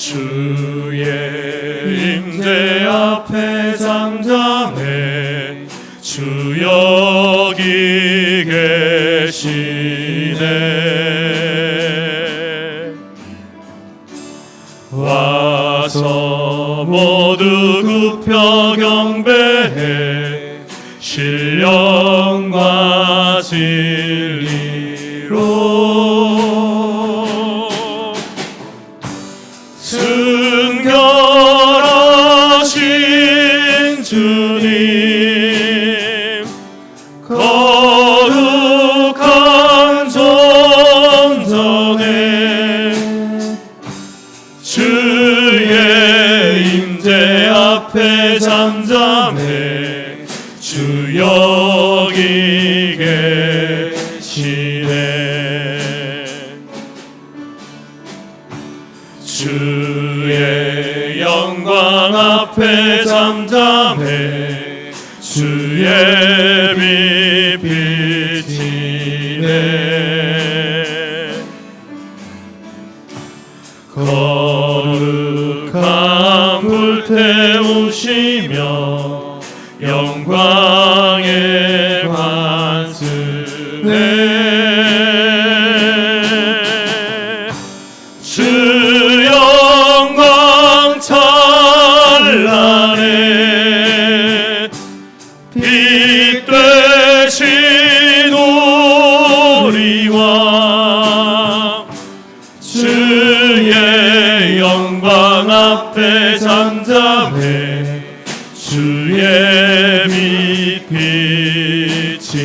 주의 임재 앞에 잠잠해 주 여기 계시네. 와서 모두 굽혀 경배해 신령과 진리로 순결하신 주님 거룩한 전전에 주의 임재 앞에 잠잠해 주 여기 계시네. 주의 영광 앞에 잠잠해 주의 빛 비치네. 거룩한 불 태우시며 영광의 환승에 주 영광 찬란해 빛 되신 우리 왕 주의 영광 앞에 잠잠해 주의 빛 비치네.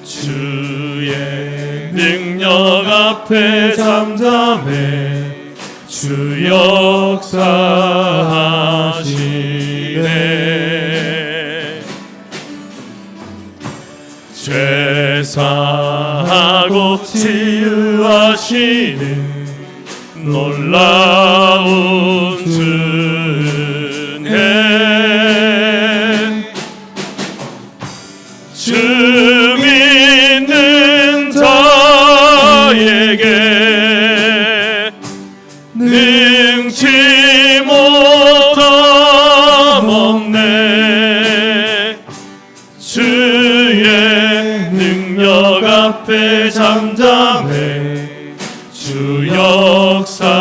주의 능력 앞에 잠잠해 주 역사하시네. 죄 사하고 치유하시는 놀라운 은혜 주 믿는 자에게 능치 못함 없네. 주의 능력 앞에 잠잠해 주 역사하시네.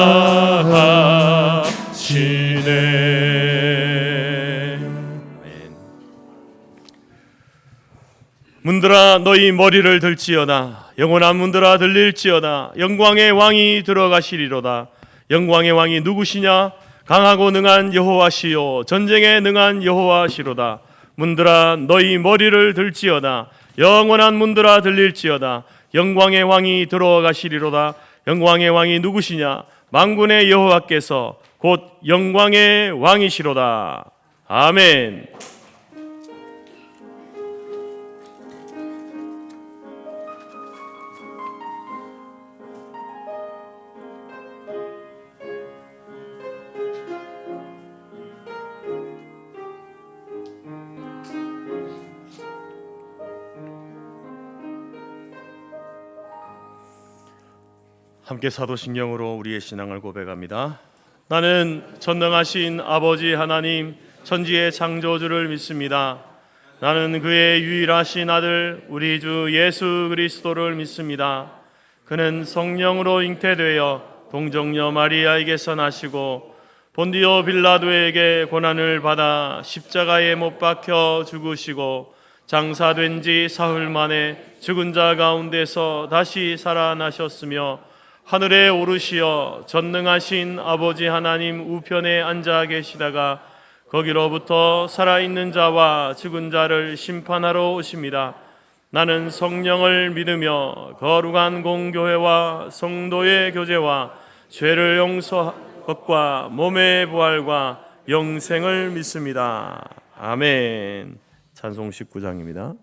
문들아 너희 머리를 들지어다. 영원한 문들아 들릴지어다. 영광의 왕이 들어가시리로다. 영광의 왕이 누구시냐? 강하고 능한 여호와시요 전쟁에 능한 여호와시로다. 문들아 너희 머리를 들지어다. 영원한 문들아 들릴지어다. 영광의 왕이 들어가시리로다. 영광의 왕이 누구시냐? 만군의 여호와께서 곧 영광의 왕이시로다. 아멘. 함께 사도신경으로 우리의 신앙을 고백합니다. 나는 전능하신 아버지 하나님 천지의 창조주를 믿습니다. 나는 그의 유일하신 아들 우리 주 예수 그리스도를 믿습니다. 그는 성령으로 잉태되어 동정녀 마리아에게서 나시고 본디오 빌라도에게 고난을 받아 십자가에 못 박혀 죽으시고 장사된 지 사흘 만에 죽은 자 가운데서 다시 살아나셨으며 하늘에 오르시어 전능하신 아버지 하나님 우편에 앉아 계시다가 거기로부터 살아있는 자와 죽은 자를 심판하러 오십니다. 나는 성령을 믿으며 거룩한 공교회와 성도의 교제와 죄를 용서하는 것과 몸의 부활과 영생을 믿습니다. 아멘. 찬송 19장입니다.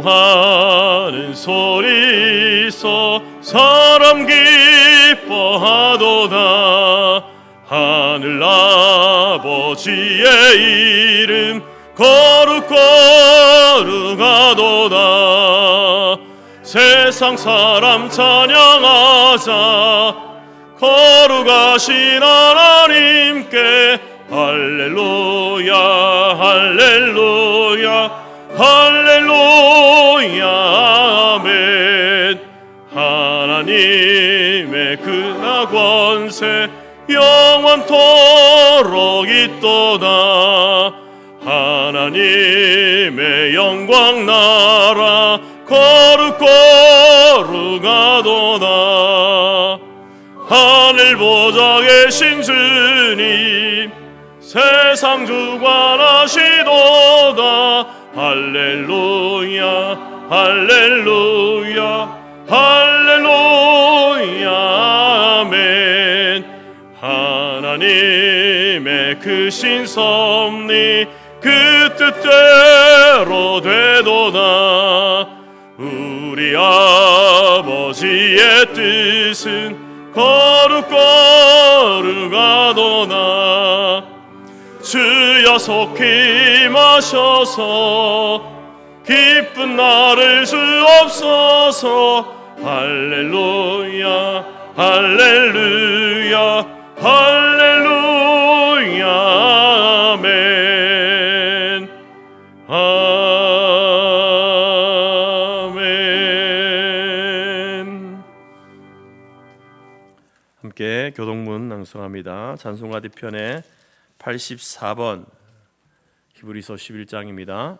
찬송하는 소리서 사람 기뻐하도다. 하늘 아버지의 이름 거룩거룩하도다. 세상 사람 찬양하자. 거룩하신 하나님께 할렐루야 할렐루야 할렐루야 아멘. 하나님의 근하 권세 영원토록 있도다. 하나님의 영광 나라 거룩거룩하도다. 하늘 보좌 계신 주님 세상 주관하시도다. 할렐루야 할렐루야 할렐루야 아멘. 하나님의 크신 섭리 그 뜻대로 되도다. 우리 아버지의 뜻은 거룩거룩하도다. 주여 속히 마셔서 기쁜 나를 주옵소서. 할렐루야 할렐루야 할렐루야 아멘 아멘. 함께 교동문 낭송합니다. 찬송가 뒤편에 84번 히브리서 11장입니다.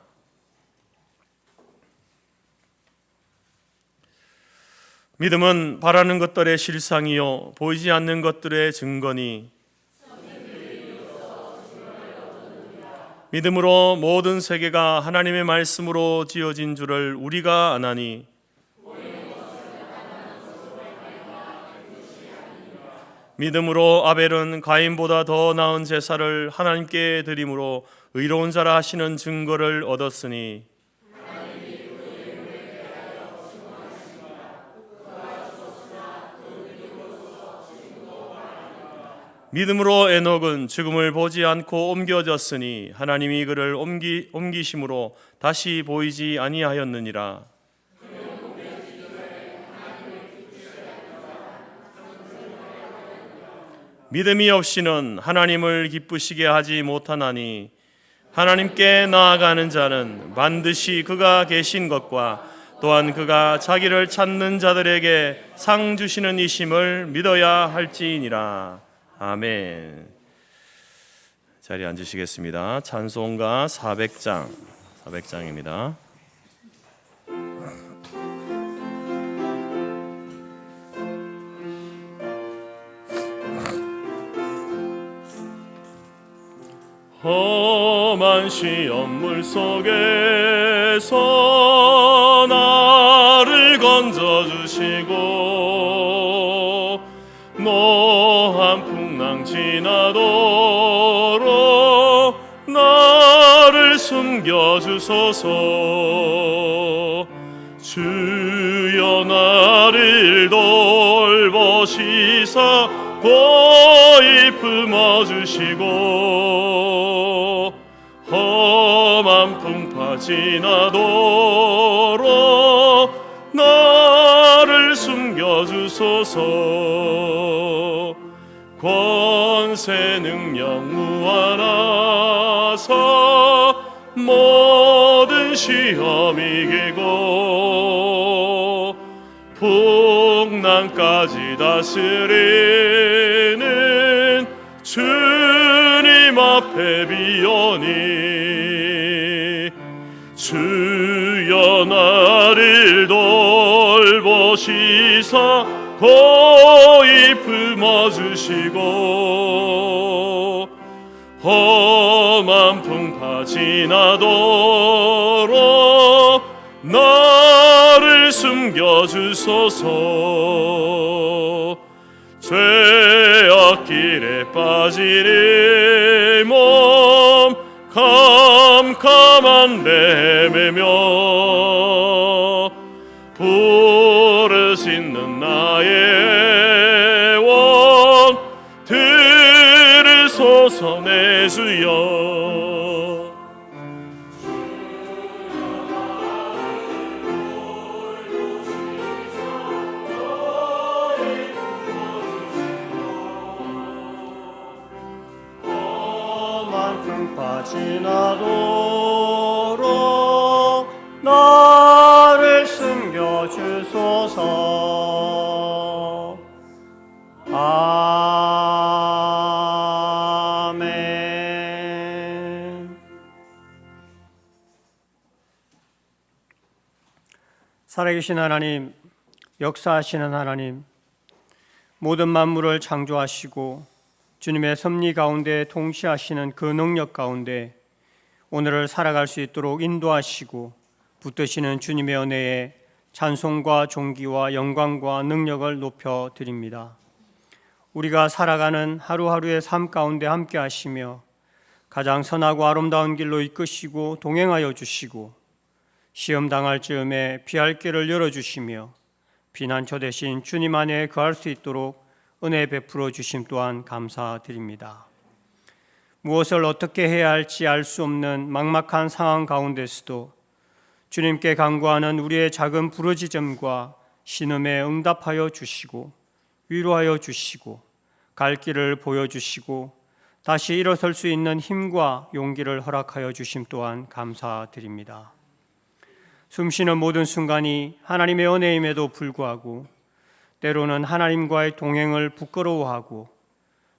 믿음은 바라는 것들의 실상이요 보이지 않는 것들의 증거니 믿음으로 모든 세계가 하나님의 말씀으로 지어진 줄을 우리가 아나니 믿음으로 아벨은 가인보다 더 나은 제사를 하나님께 드림으로 의로운 자라 하시는 증거를 얻었으니 믿음으로 에녹은 죽음을 보지 않고 옮겨졌으니 하나님이 그를 옮기심으로 다시 보이지 아니하였느니라. 믿음이 없이는 하나님을 기쁘시게 하지 못하나니 하나님께 나아가는 자는 반드시 그가 계신 것과 또한 그가 자기를 찾는 자들에게 상 주시는 이심을 믿어야 할지니라. 아멘. 자리에 앉으시겠습니다. 찬송가 400장입니다. 험한 시험물 속에서 나를 건져주시고 노한 풍랑 지나도록 나를 숨겨주소서. 주여 나를 돌보시사 고이 품어주시고 험한 풍파 지나도록 나를 숨겨주소서. 권세 능력 무한하사 모든 시험 이기고 풍랑까지 다스리는 주님 앞에 비오니 주여 나를 돌보시사 고이 품어주시고 험한 풍파 지나도록 나를 숨겨주소서. 죄악 길에 빠지리 몸 캄캄한 데 헤매며 부르시는 나의 원 주옵소서. 내 주여. 지나도록 나를 숨겨주소서. 아멘. 살아계신 하나님, 역사하시는 하나님, 모든 만물을 창조하시고 주님의 섭리 가운데 통치하시는 그 능력 가운데 오늘을 살아갈 수 있도록 인도하시고 붙드시는 주님의 은혜에 찬송과 존귀와 영광과 능력을 높여드립니다. 우리가 살아가는 하루하루의 삶 가운데 함께 하시며 가장 선하고 아름다운 길로 이끄시고 동행하여 주시고 시험 당할 즈음에 피할 길을 열어주시며 피난처 대신 주님 안에 거할 수 있도록 은혜 베풀어 주심 또한 감사드립니다. 무엇을 어떻게 해야 할지 알 수 없는 막막한 상황 가운데서도 주님께 간구하는 우리의 작은 부르짖음과 신음에 응답하여 주시고 위로하여 주시고 갈 길을 보여주시고 다시 일어설 수 있는 힘과 용기를 허락하여 주심 또한 감사드립니다. 숨쉬는 모든 순간이 하나님의 은혜임에도 불구하고 때로는 하나님과의 동행을 부끄러워하고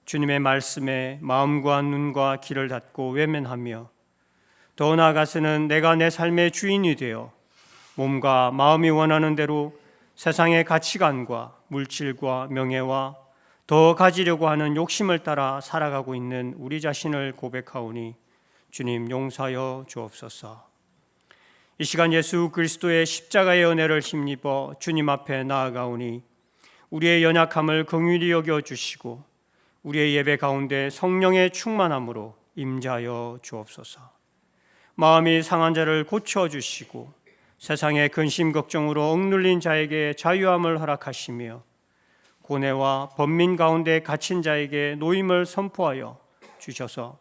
주님의 말씀에 마음과 눈과 귀를 닫고 외면하며 더 나아가서는 내가 내 삶의 주인이 되어 몸과 마음이 원하는 대로 세상의 가치관과 물질과 명예와 더 가지려고 하는 욕심을 따라 살아가고 있는 우리 자신을 고백하오니 주님 용서하여 주옵소서. 이 시간 예수 그리스도의 십자가의 은혜를 힘입어 주님 앞에 나아가오니 우리의 연약함을 긍휼히 여겨 주시고 우리의 예배 가운데 성령의 충만함으로 임재하여 주옵소서. 마음이 상한 자를 고쳐주시고 세상의 근심 걱정으로 억눌린 자에게 자유함을 허락하시며 고뇌와 번민 가운데 갇힌 자에게 노임을 선포하여 주셔서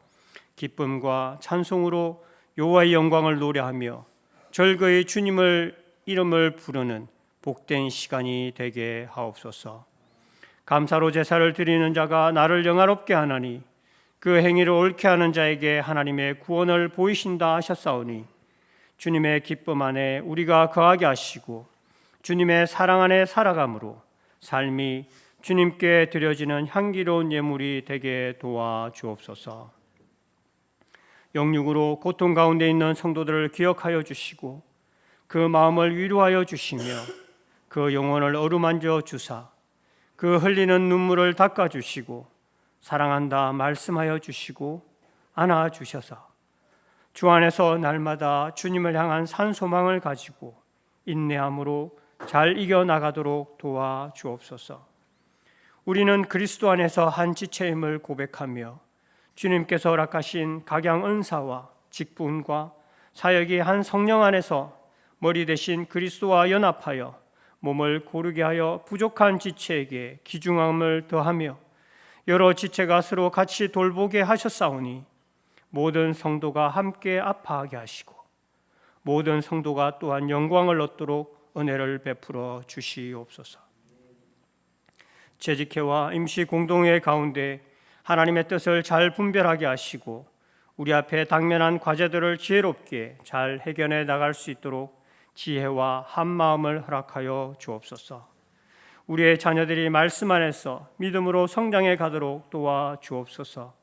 기쁨과 찬송으로 여호와의 영광을 노래하며 절거히 주님을 이름을 부르는 복된 시간이 되게 하옵소서. 감사로 제사를 드리는 자가 나를 영화롭게 하나니 그 행위를 옳게 하는 자에게 하나님의 구원을 보이신다 하셨사오니 주님의 기쁨 안에 우리가 거하게 하시고 주님의 사랑 안에 살아감으로 삶이 주님께 드려지는 향기로운 예물이 되게 도와 주옵소서. 영육으로 고통 가운데 있는 성도들을 기억하여 주시고 그 마음을 위로하여 주시며 그 영혼을 어루만져 주사 그 흘리는 눈물을 닦아주시고 사랑한다 말씀하여 주시고 안아주셔서 주 안에서 날마다 주님을 향한 산소망을 가지고 인내함으로 잘 이겨나가도록 도와주옵소서. 우리는 그리스도 안에서 한 지체임을 고백하며 주님께서 허락하신 각양 은사와 직분과 사역이 한 성령 안에서 머리 대신 그리스도와 연합하여 몸을 고르게 하여 부족한 지체에게 귀중함을 더하며 여러 지체가 서로 같이 돌보게 하셨사오니 모든 성도가 함께 아파하게 하시고 모든 성도가 또한 영광을 얻도록 은혜를 베풀어 주시옵소서. 재직회와 임시 공동회 가운데 하나님의 뜻을 잘 분별하게 하시고 우리 앞에 당면한 과제들을 지혜롭게 잘 해결해 나갈 수 있도록 지혜와 한마음을 허락하여 주옵소서. 우리의 자녀들이 말씀 안에서 믿음으로 성장해 가도록 도와 주옵소서.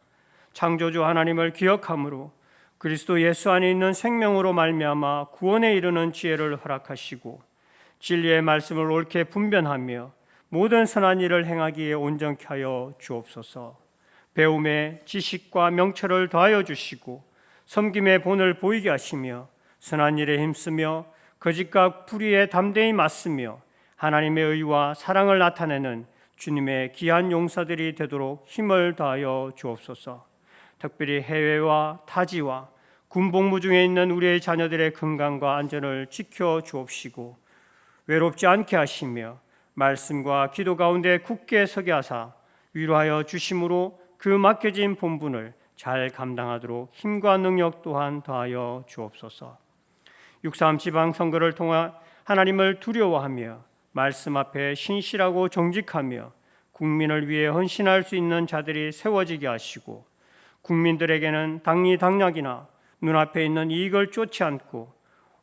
창조주 하나님을 기억함으로 그리스도 예수 안에 있는 생명으로 말미암아 구원에 이르는 지혜를 허락하시고 진리의 말씀을 옳게 분별하며 모든 선한 일을 행하기에 온전케 하여 주옵소서. 배움에 지식과 명철을 더하여 주시고 섬김의 본을 보이게 하시며 선한 일에 힘쓰며 거짓과 불의에 담대히 맞으며 하나님의 의와 사랑을 나타내는 주님의 귀한 용사들이 되도록 힘을 다하여 주옵소서. 특별히 해외와 타지와 군복무 중에 있는 우리의 자녀들의 건강과 안전을 지켜 주옵시고 외롭지 않게 하시며 말씀과 기도 가운데 굳게 서게 하사 위로하여 주심으로 그 맡겨진 본분을 잘 감당하도록 힘과 능력 또한 더하여 주옵소서. 6.3 지방선거를 통해 하나님을 두려워하며 말씀 앞에 신실하고 정직하며 국민을 위해 헌신할 수 있는 자들이 세워지게 하시고, 국민들에게는 당리당략이나 눈앞에 있는 이익을 쫓지 않고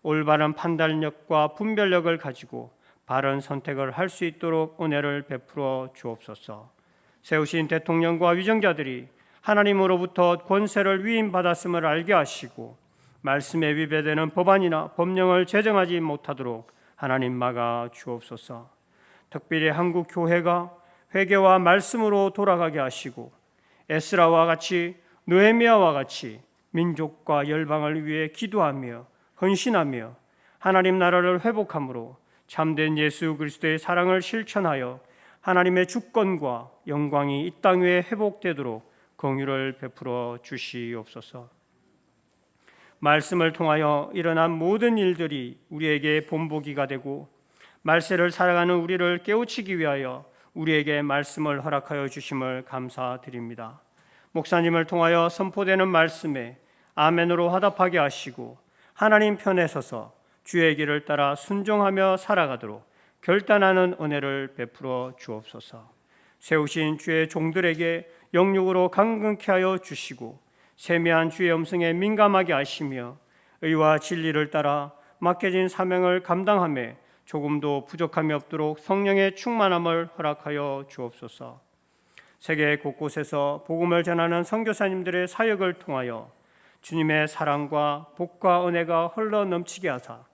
올바른 판단력과 분별력을 가지고 바른 선택을 할 수 있도록 은혜를 베풀어 주옵소서. 세우신 대통령과 위정자들이 하나님으로부터 권세를 위임받았음을 알게 하시고 말씀에 위배되는 법안이나 법령을 제정하지 못하도록 하나님 막아 주옵소서. 특별히 한국 교회가 회개와 말씀으로 돌아가게 하시고 에스라와 같이 느헤미야와 같이 민족과 열방을 위해 기도하며 헌신하며 하나님 나라를 회복함으로 참된 예수 그리스도의 사랑을 실천하여 하나님의 주권과 영광이 이 땅 위에 회복되도록 긍휼을 베풀어 주시옵소서. 말씀을 통하여 일어난 모든 일들이 우리에게 본보기가 되고 말세를 살아가는 우리를 깨우치기 위하여 우리에게 말씀을 허락하여 주심을 감사드립니다. 목사님을 통하여 선포되는 말씀에 아멘으로 화답하게 하시고 하나님 편에 서서 주의 길을 따라 순종하며 살아가도록 결단하는 은혜를 베풀어 주옵소서. 세우신 주의 종들에게 영육으로 강건케 하여 주시고 세미한 주의 음성에 민감하게 하시며 의와 진리를 따라 맡겨진 사명을 감당하며 조금도 부족함이 없도록 성령의 충만함을 허락하여 주옵소서. 세계 곳곳에서 복음을 전하는 선교사님들의 사역을 통하여 주님의 사랑과 복과 은혜가 흘러 넘치게 하사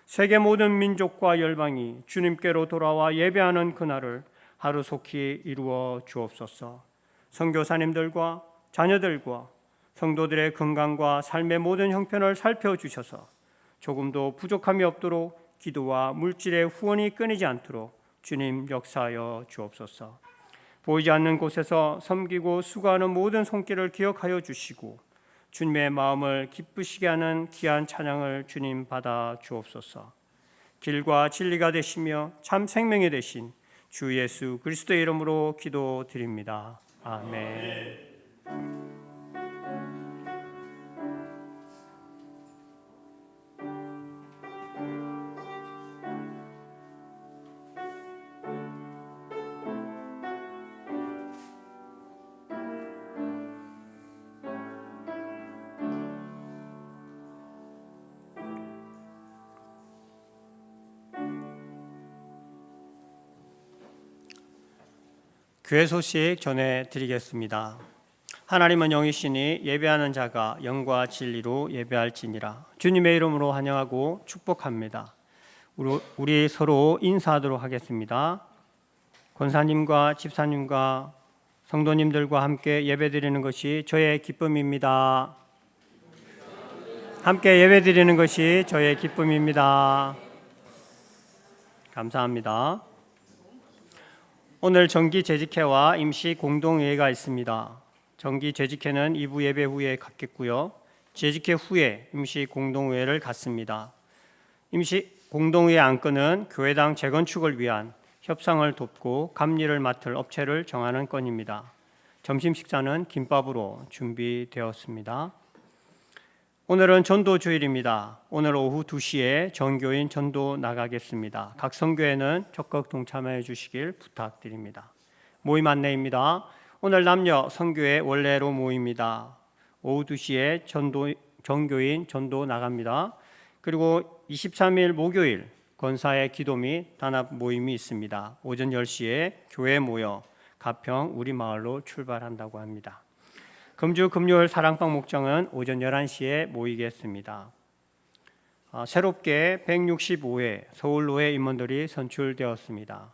세계 모든 민족과 열방이 주님께로 돌아와 예배하는 그날을 하루속히 이루어 주옵소서. 선교사님들과 자녀들과 성도들의 건강과 삶의 모든 형편을 살펴주셔서 조금도 부족함이 없도록 기도와 물질의 후원이 끊이지 않도록 주님 역사하여 주옵소서. 보이지 않는 곳에서 섬기고 수고하는 모든 손길을 기억하여 주시고 주님의 마음을 기쁘시게 하는 귀한 찬양을 주님 받아 주옵소서. 길과 진리가 되시며 참 생명이 되신 주 예수 그리스도의 이름으로 기도드립니다. 아멘. 교회 소식 전해드리겠습니다. 하나님은 영이시니 예배하는 자가 영과 진리로 예배할지니라. 주님의 이름으로 환영하고 축복합니다. 우리 서로 인사하도록 하겠습니다. 권사님과 집사님과 성도님들과 함께 예배드리는 것이 저의 기쁨입니다. 함께 예배드리는 것이 저의 기쁨입니다. 감사합니다. 오늘 정기 재직회와 임시 공동회의가 있습니다. 정기 재직회는 2부 예배 후에 갖겠고요. 재직회 후에 임시 공동회의를 갖습니다. 임시 공동회의 안건은 교회당 재건축을 위한 협상을 돕고 감리를 맡을 업체를 정하는 건입니다. 점심 식사는 김밥으로 준비되었습니다. 오늘은 전도 주일입니다. 오늘 오후 2시에 전교인 전도 나가겠습니다. 각 선교회는 적극 동참해 주시길 부탁드립니다. 모임 안내입니다. 오늘 남녀 선교회 원래로 모입니다. 오후 2시에 전교인 전도 나갑니다. 그리고 23일 목요일 권사의 기도 및 단합 모임이 있습니다. 오전 10시에 교회 모여 가평 우리 마을로 출발한다고 합니다. 금주 금요일 사랑방 목장은 오전 11시에 모이겠습니다. 새롭게 165회 서울로회 임원들이 선출되었습니다.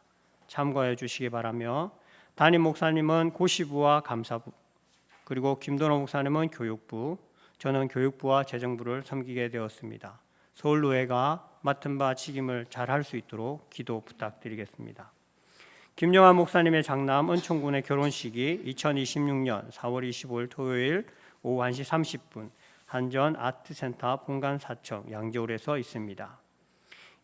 참고해 주시기 바라며 담임 목사님은 고시부와 감사부, 그리고 김도노 목사님은 교육부, 저는 교육부와 재정부를 섬기게 되었습니다. 서울로회가 맡은 바 책임을 잘할 수 있도록 기도 부탁드리겠습니다. 김영환 목사님의 장남 은총군의 결혼식이 2026년 4월 25일 토요일 오후 1시 30분 한전 아트센터 본관 4층 양재홀에서 있습니다.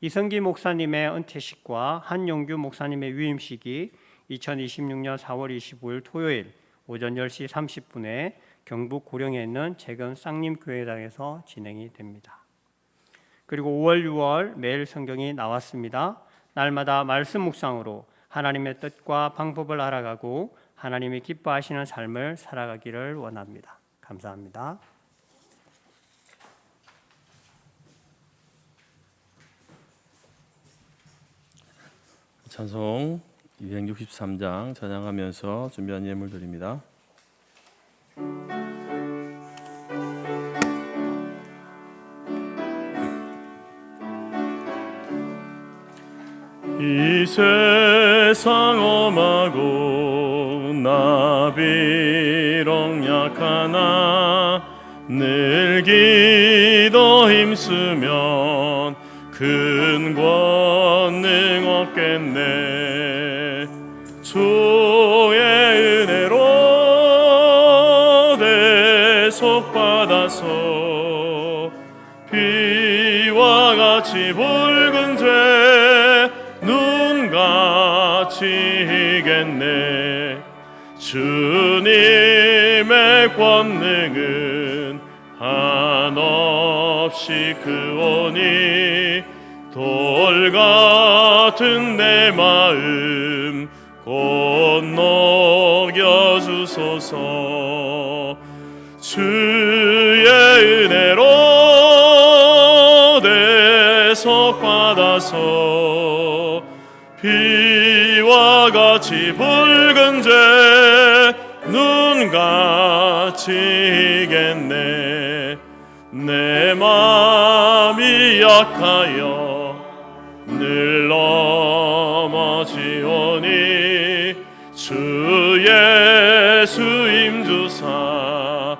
이성기 목사님의 은퇴식과 한용규 목사님의 위임식이 2026년 4월 25일 토요일 오전 10시 30분에 경북 고령에 있는 재금 쌍림교회당에서 진행이 됩니다. 그리고 5월, 6월 매일 성경이 나왔습니다. 날마다 말씀 묵상으로 하나님의 뜻과 방법을 알아가고 하나님이 기뻐하시는 삶을 살아가기를 원합니다. 감사합니다. 찬송 263장 찬양하면서 준비한 예물 드립니다. 이 세상 험하고 나 비록 약하나 늘 기도 힘쓰면 큰 권능 얻겠네. 주의 은혜로 대속받아서 비와 같이 붉은 죄 눈같이 이겠네. 주님의 권능은 한없이 크오니 돌 같은 내 마음 곧 녹여주소서. 주의 은혜로 대속받아서 비와 같이 붉은 죄 눈같이 이겠네. 내 마음이 약하여 늘 넘어지오니 주 예수 임주사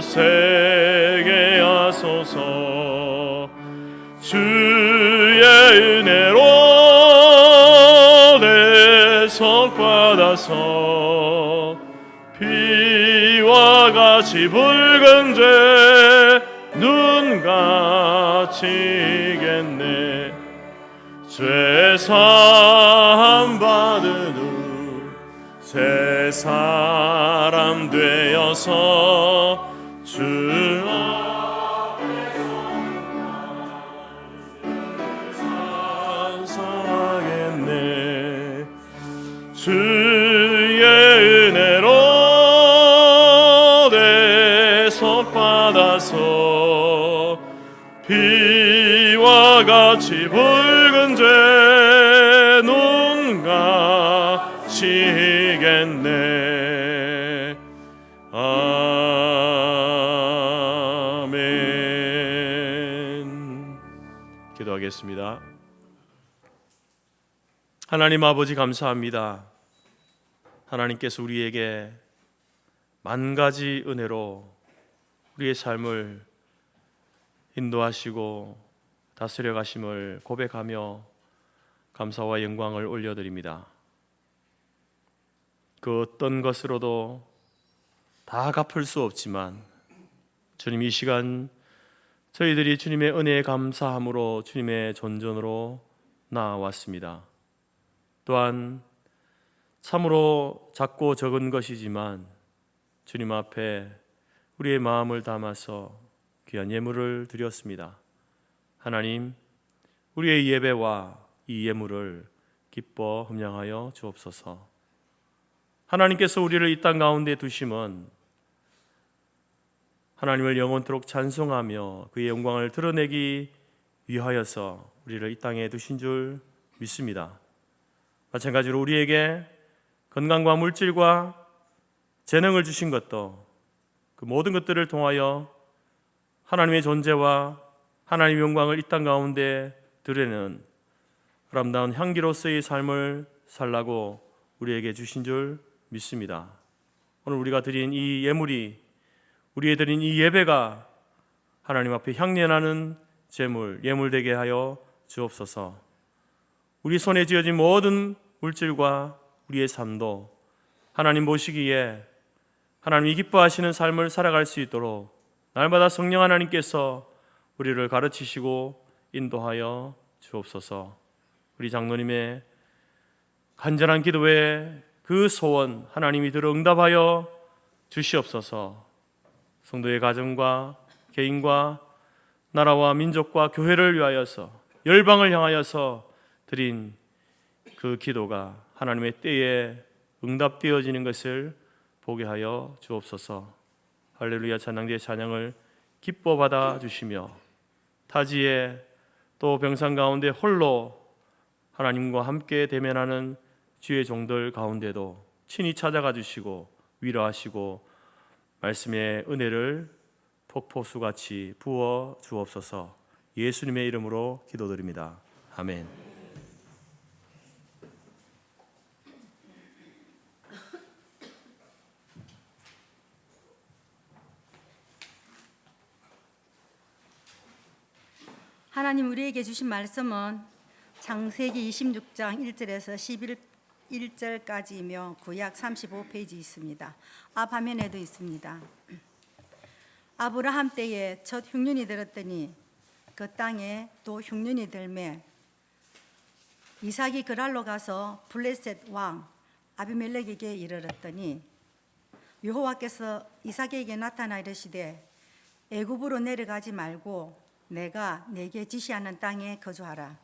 굳세게 하소서. 주의 은혜로 대속받아서 비와 같이 붉은 죄 눈같이 이겠네. 죄 사함 받은 후 새 사람 되어서 주 앞에 찬송하겠네. 주의 은혜로 대속받아서 비와 같이 붉은 죄 눈같이 이겠네. 아멘. 기도하겠습니다. 하나님 아버지 감사합니다. 하나님께서 우리에게 만 가지 은혜로 우리의 삶을 인도하시고 다스려 가심을 고백하며 감사와 영광을 올려드립니다. 그 어떤 것으로도 다 갚을 수 없지만 주님, 이 시간 저희들이 주님의 은혜에 감사함으로 주님의 존전으로 나아왔습니다. 또한 참으로 작고 적은 것이지만 주님 앞에 우리의 마음을 담아서 귀한 예물을 드렸습니다. 하나님, 우리의 예배와 이 예물을 기뻐 흠양하여 주옵소서. 하나님께서 우리를 이 땅 가운데 두심은 하나님을 영원토록 찬송하며 그의 영광을 드러내기 위하여서 우리를 이 땅에 두신 줄 믿습니다. 마찬가지로 우리에게 건강과 물질과 재능을 주신 것도 그 모든 것들을 통하여 하나님의 존재와 하나님의 영광을 이 땅 가운데 드러내는 아름다운 향기로서의 삶을 살라고 우리에게 주신 줄 믿습니다. 오늘 우리가 드린 이 예물이, 우리의 드린 이 예배가 하나님 앞에 향연하는 제물, 예물 되게 하여 주옵소서. 우리 손에 쥐어진 모든 물질과 우리의 삶도 하나님 보시기에 하나님이 기뻐하시는 삶을 살아갈 수 있도록 날마다 성령 하나님께서 우리를 가르치시고 인도하여 주옵소서. 우리 장로님의 간절한 기도에 그 소원 하나님이 들어 응답하여 주시옵소서. 성도의 가정과 개인과 나라와 민족과 교회를 위하여서 열방을 향하여서 드린 그 기도가 하나님의 때에 응답되어지는 것을 보게 하여 주옵소서. 할렐루야. 찬양대의 찬양을 기뻐 받아 주시며 타지에 또 병상 가운데 홀로 하나님과 함께 대면하는 주의 종들 가운데도 친히 찾아가 주시고 위로하시고 말씀의 은혜를 폭포수같이 부어 주옵소서. 예수님의 이름으로 기도드립니다. 아멘. 하나님 우리에게 주신 말씀은 창세기 26장 1절에서 11절까지이며 구약 35페이지 있습니다. 앞 화면에도 있습니다. 아브라함 때에 첫 흉년이 들었더니 그 땅에 또 흉년이 들매 이삭이 그랄로 가서 블레셋 왕 아비멜렉에게 이르렀더니 여호와께서 이삭에게 나타나 이르시되 애굽으로 내려가지 말고 내가 내게 지시하는 땅에 거주하라.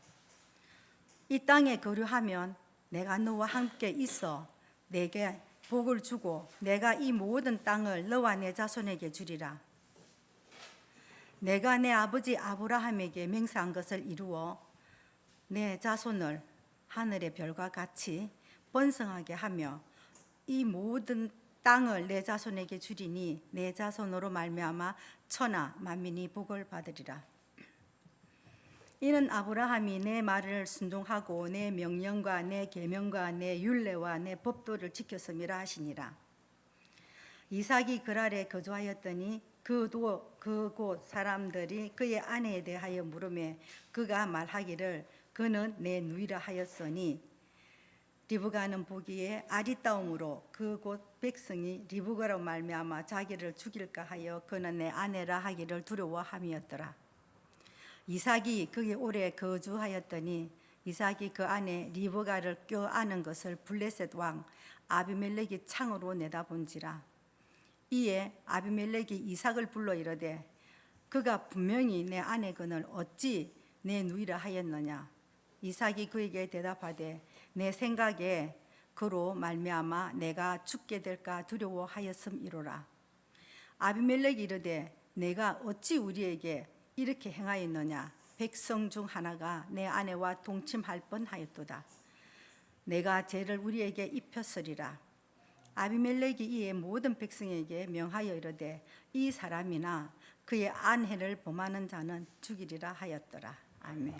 이 땅에 거류하면 내가 너와 함께 있어 내게 복을 주고 내가 이 모든 땅을 너와 내 자손에게 주리라. 내가 내 아버지 아브라함에게 맹세한 것을 이루어 내 자손을 하늘의 별과 같이 번성하게 하며 이 모든 땅을 내 자손에게 주리니 내 자손으로 말미암아 천하 만민이 복을 받으리라. 이는 아브라함이 내 말을 순종하고 내 명령과 내 계명과 내 율례와 내 법도를 지켰음이라 하시니라. 이삭이 그랄에 거주하였더니 그곳 사람들이 그의 아내에 대하여 물으매 그가 말하기를 그는 내 누이라 하였으니 리브가는 보기에 아리따움으로 그곳 백성이 리브가로 말미암아 자기를 죽일까 하여 그는 내 아내라 하기를 두려워함이었더라. 이삭이 거기 오래 거주하였더니 이삭이 그 아내 리브가를 껴안은 것을 블레셋 왕 아비멜렉이 창으로 내다본지라. 이에 아비멜렉이 이삭을 불러 이르되 그가 분명히 내 아내거늘 어찌 내 누이라 하였느냐. 이삭이 그에게 대답하되 내 생각에 그로 말미암아 내가 죽게 될까 두려워하였음이로라. 아비멜렉이 이르되 내가 어찌 우리에게 이렇게 행하였느냐. 백성 중 하나가 내 아내와 동침할 뻔하였도다. 내가 죄를 우리에게 입혔으리라. 아비멜렉이 이에 모든 백성에게 명하여 이르되 이 사람이나 그의 아내를 범하는 자는 죽이리라 하였더라. 아멘.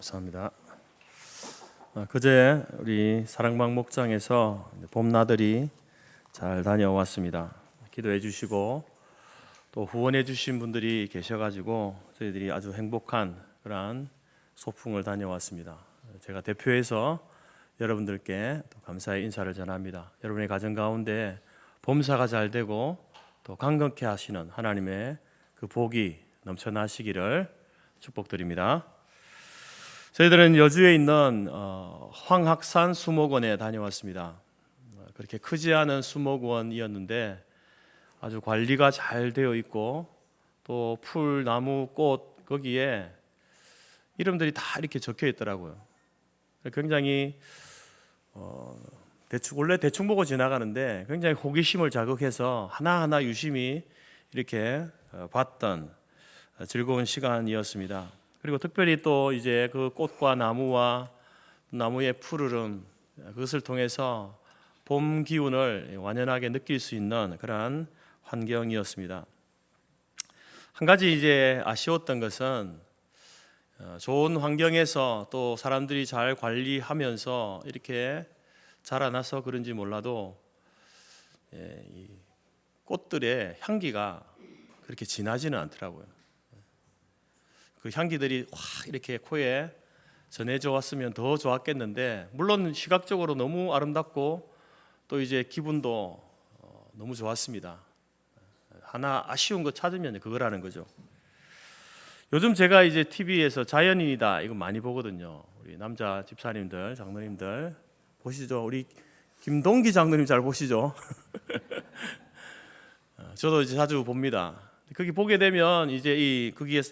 감사합니다. 그제 우리 사랑방 목장에서 봄나들이 잘 다녀왔습니다. 기도해 주시고 또 후원해 주신 분들이 계셔가지고 저희들이 아주 행복한 그러한 소풍을 다녀왔습니다. 제가 대표해서 여러분들께 또 감사의 인사를 전합니다. 여러분의 가정 가운데 범사가 잘 되고 또 강건케 하시는 하나님의 그 복이 넘쳐나시기를 축복드립니다. 저희들은 여주에 있는 황학산 수목원에 다녀왔습니다. 그렇게 크지 않은 수목원이었는데 아주 관리가 잘 되어 있고 또 풀, 나무, 꽃 거기에 이름들이 다 이렇게 적혀 있더라고요. 굉장히 원래 대충 보고 지나가는데 굉장히 호기심을 자극해서 하나하나 유심히 이렇게 봤던 즐거운 시간이었습니다. 그리고 특별히 또 이제 그 꽃과 나무와 나무의 푸르름 그것을 통해서 봄 기운을 완연하게 느낄 수 있는 그러한 환경이었습니다. 한 가지 이제 아쉬웠던 것은 좋은 환경에서 또 사람들이 잘 관리하면서 이렇게 자라나서 그런지 몰라도 이 꽃들의 향기가 그렇게 진하지는 않더라고요. 그 향기들이 확 이렇게 코에 전해져 왔으면 더 좋았겠는데 물론 시각적으로 너무 아름답고 또 이제 기분도 너무 좋았습니다. 하나 아쉬운 거 찾으면 그거라는 거죠. 요즘 제가 이제 TV에서 자연인이다 이거 많이 보거든요. 우리 남자 집사님들, 장로님들 보시죠. 우리 김동기 장로님 잘 보시죠. 저도 이제 자주 봅니다. 거기 보게 되면 이제 거기에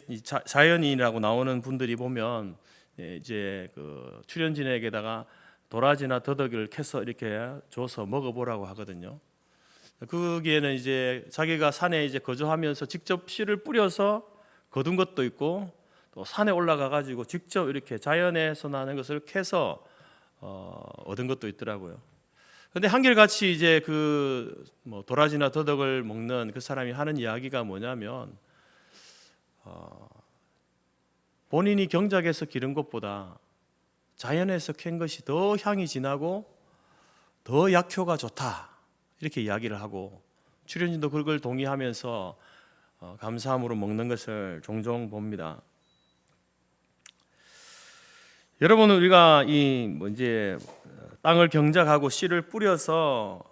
자연인이라고 나오는 분들이 보면 이제 그 출연진에게다가 도라지나 더덕을 캐서 이렇게 줘서 먹어보라고 하거든요. 거기에는 이제 자기가 산에 이제 거주하면서 직접 씨를 뿌려서 거둔 것도 있고 또 산에 올라가 가지고 직접 이렇게 자연에서 나는 것을 캐서 얻은 것도 있더라고요. 그런데 한결같이 이제 그 뭐 도라지나 더덕을 먹는 그 사람이 하는 이야기가 뭐냐면 본인이 경작에서 기른 것보다 자연에서 캔 것이 더 향이 진하고 더 약효가 좋다 이렇게 이야기를 하고 출연진도 그걸 동의하면서 감사함으로 먹는 것을 종종 봅니다. 여러분 우리가 이제 땅을 경작하고 씨를 뿌려서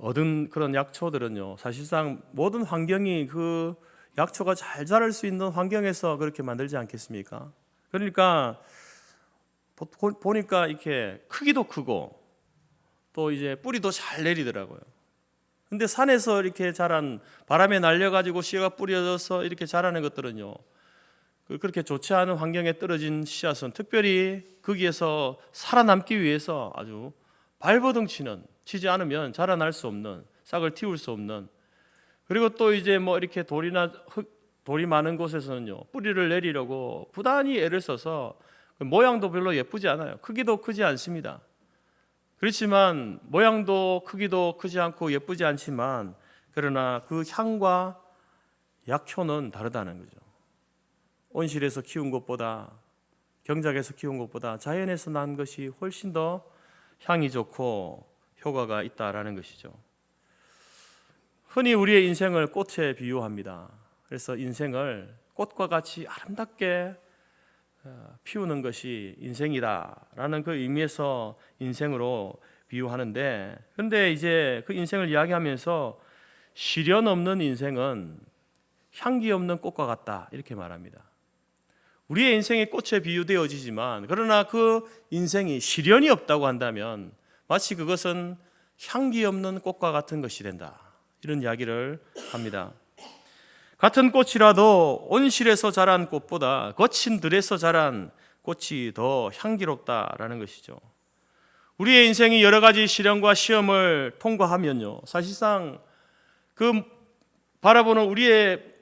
얻은 그런 약초들은요 사실상 모든 환경이 그 약초가 잘 자랄 수 있는 환경에서 그렇게 만들지 않겠습니까? 그러니까 보니까 이렇게 크기도 크고 또 이제 뿌리도 잘 내리더라고요. 근데 산에서 이렇게 자란 바람에 날려가지고 씨가 뿌려져서 이렇게 자라는 것들은요 그렇게 좋지 않은 환경에 떨어진 씨앗은 특별히 거기에서 살아남기 위해서 아주 발버둥 치지 않으면 자라날 수 없는 싹을 틔울 수 없는 그리고 또 이제 뭐 이렇게 돌이 많은 곳에서는요 뿌리를 내리려고 부단히 애를 써서 모양도 별로 예쁘지 않아요. 크기도 크지 않습니다. 그렇지만 모양도 크기도 크지 않고 예쁘지 않지만 그러나 그 향과 약효는 다르다는 거죠. 온실에서 키운 것보다 경작에서 키운 것보다 자연에서 난 것이 훨씬 더 향이 좋고 효과가 있다라는 것이죠. 흔히 우리의 인생을 꽃에 비유합니다. 그래서 인생을 꽃과 같이 아름답게 피우는 것이 인생이다라는 그 의미에서 인생으로 비유하는데 그런데 이제 그 인생을 이야기하면서 시련 없는 인생은 향기 없는 꽃과 같다 이렇게 말합니다. 우리의 인생이 꽃에 비유되어지지만 그러나 그 인생이 시련이 없다고 한다면 마치 그것은 향기 없는 꽃과 같은 것이 된다 이런 이야기를 합니다. 같은 꽃이라도 온실에서 자란 꽃보다 거친 들에서 자란 꽃이 더 향기롭다라는 것이죠. 우리의 인생이 여러 가지 시련과 시험을 통과하면요 사실상 그 바라보는 우리의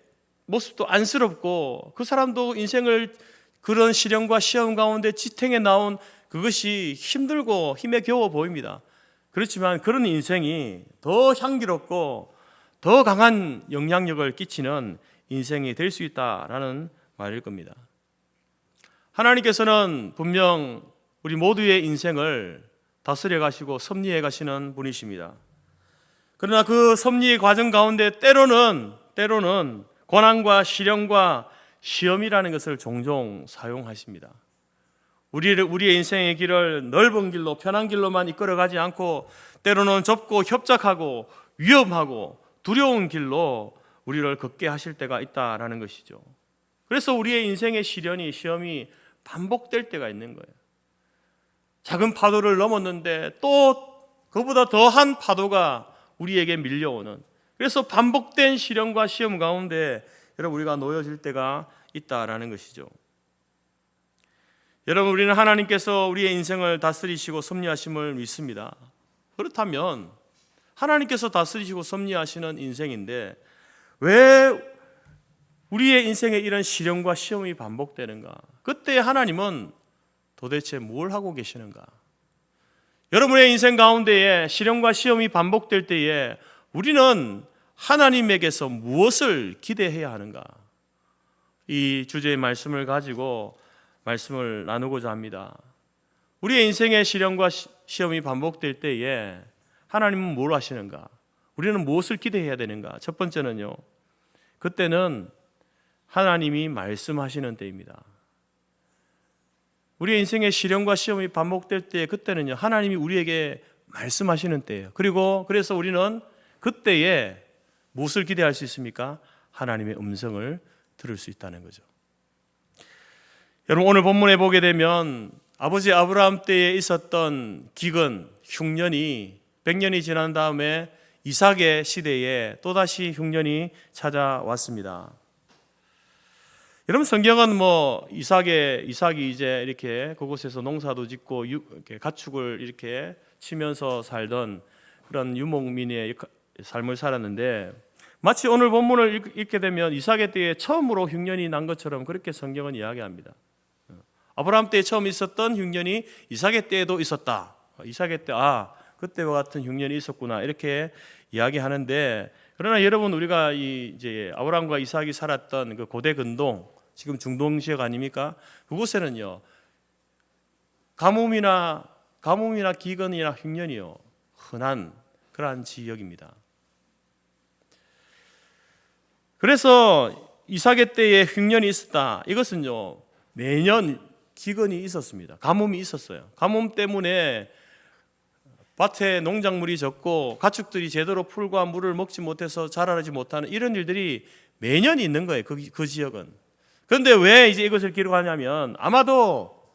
모습도 안쓰럽고 그 사람도 인생을 그런 시련과 시험 가운데 지탱해 나온 그것이 힘들고 힘에 겨워 보입니다. 그렇지만 그런 인생이 더 향기롭고 더 강한 영향력을 끼치는 인생이 될 수 있다라는 말일 겁니다. 하나님께서는 분명 우리 모두의 인생을 다스려 가시고 섭리해 가시는 분이십니다. 그러나 그 섭리의 과정 가운데 때로는 고난과 시련과 시험이라는 것을 종종 사용하십니다. 우리의 인생의 길을 넓은 길로 편한 길로만 이끌어가지 않고 때로는 좁고 협착하고 위험하고 두려운 길로 우리를 걷게 하실 때가 있다라는 것이죠. 그래서 우리의 인생의 시험이 반복될 때가 있는 거예요. 작은 파도를 넘었는데 또 그보다 더한 파도가 우리에게 밀려오는, 그래서 반복된 시련과 시험 가운데 여러분 우리가 놓여질 때가 있다라는 것이죠. 여러분, 우리는 하나님께서 우리의 인생을 다스리시고 섭리하심을 믿습니다. 그렇다면 하나님께서 다스리시고 섭리하시는 인생인데 왜 우리의 인생에 이런 시련과 시험이 반복되는가? 그때 하나님은 도대체 뭘 하고 계시는가? 여러분의 인생 가운데에 시련과 시험이 반복될 때에 우리는 하나님에게서 무엇을 기대해야 하는가? 이 주제의 말씀을 가지고 말씀을 나누고자 합니다. 우리의 인생의 시련과 시험이 반복될 때에 하나님은 뭘 하시는가? 우리는 무엇을 기대해야 되는가? 첫 번째는요, 그때는 하나님이 말씀하시는 때입니다. 우리의 인생의 시련과 시험이 반복될 때 그때는요, 하나님이 우리에게 말씀하시는 때예요. 그래서 우리는 그때에 무엇을 기대할 수 있습니까? 하나님의 음성을 들을 수 있다는 거죠. 여러분, 오늘 본문에 보게 되면 아버지 아브라함 때에 있었던 기근, 흉년이 100년이 지난 다음에 이삭의 시대에 또다시 흉년이 찾아왔습니다. 여러분, 성경은 이삭이 이제 이렇게 그곳에서 농사도 짓고 이렇게 가축을 이렇게 치면서 살던 그런 유목민의 삶을 살았는데, 마치 오늘 본문을 읽게 되면 이삭의 때에 처음으로 흉년이 난 것처럼 그렇게 성경은 이야기합니다. 아브라함 때에 처음 있었던 흉년이 이삭의 때에도 있었다. 이삭의 때 그때와 같은 흉년이 있었구나, 이렇게 이야기하는데, 그러나 여러분, 우리가 이제 아브라함과 이삭이 살았던 그 고대 근동, 지금 중동 지역 아닙니까? 그곳에는요, 가뭄이나 기근이나 흉년이요 흔한 그러한 지역입니다. 그래서 이삭의 때에 흉년이 있었다. 이것은요, 매년 기근이 있었습니다. 가뭄이 있었어요. 가뭄 때문에 밭에 농작물이 적고 가축들이 제대로 풀과 물을 먹지 못해서 자라지 못하는 이런 일들이 매년 있는 거예요. 그 지역은. 그런데 왜 이제 이것을 기록하냐면, 아마도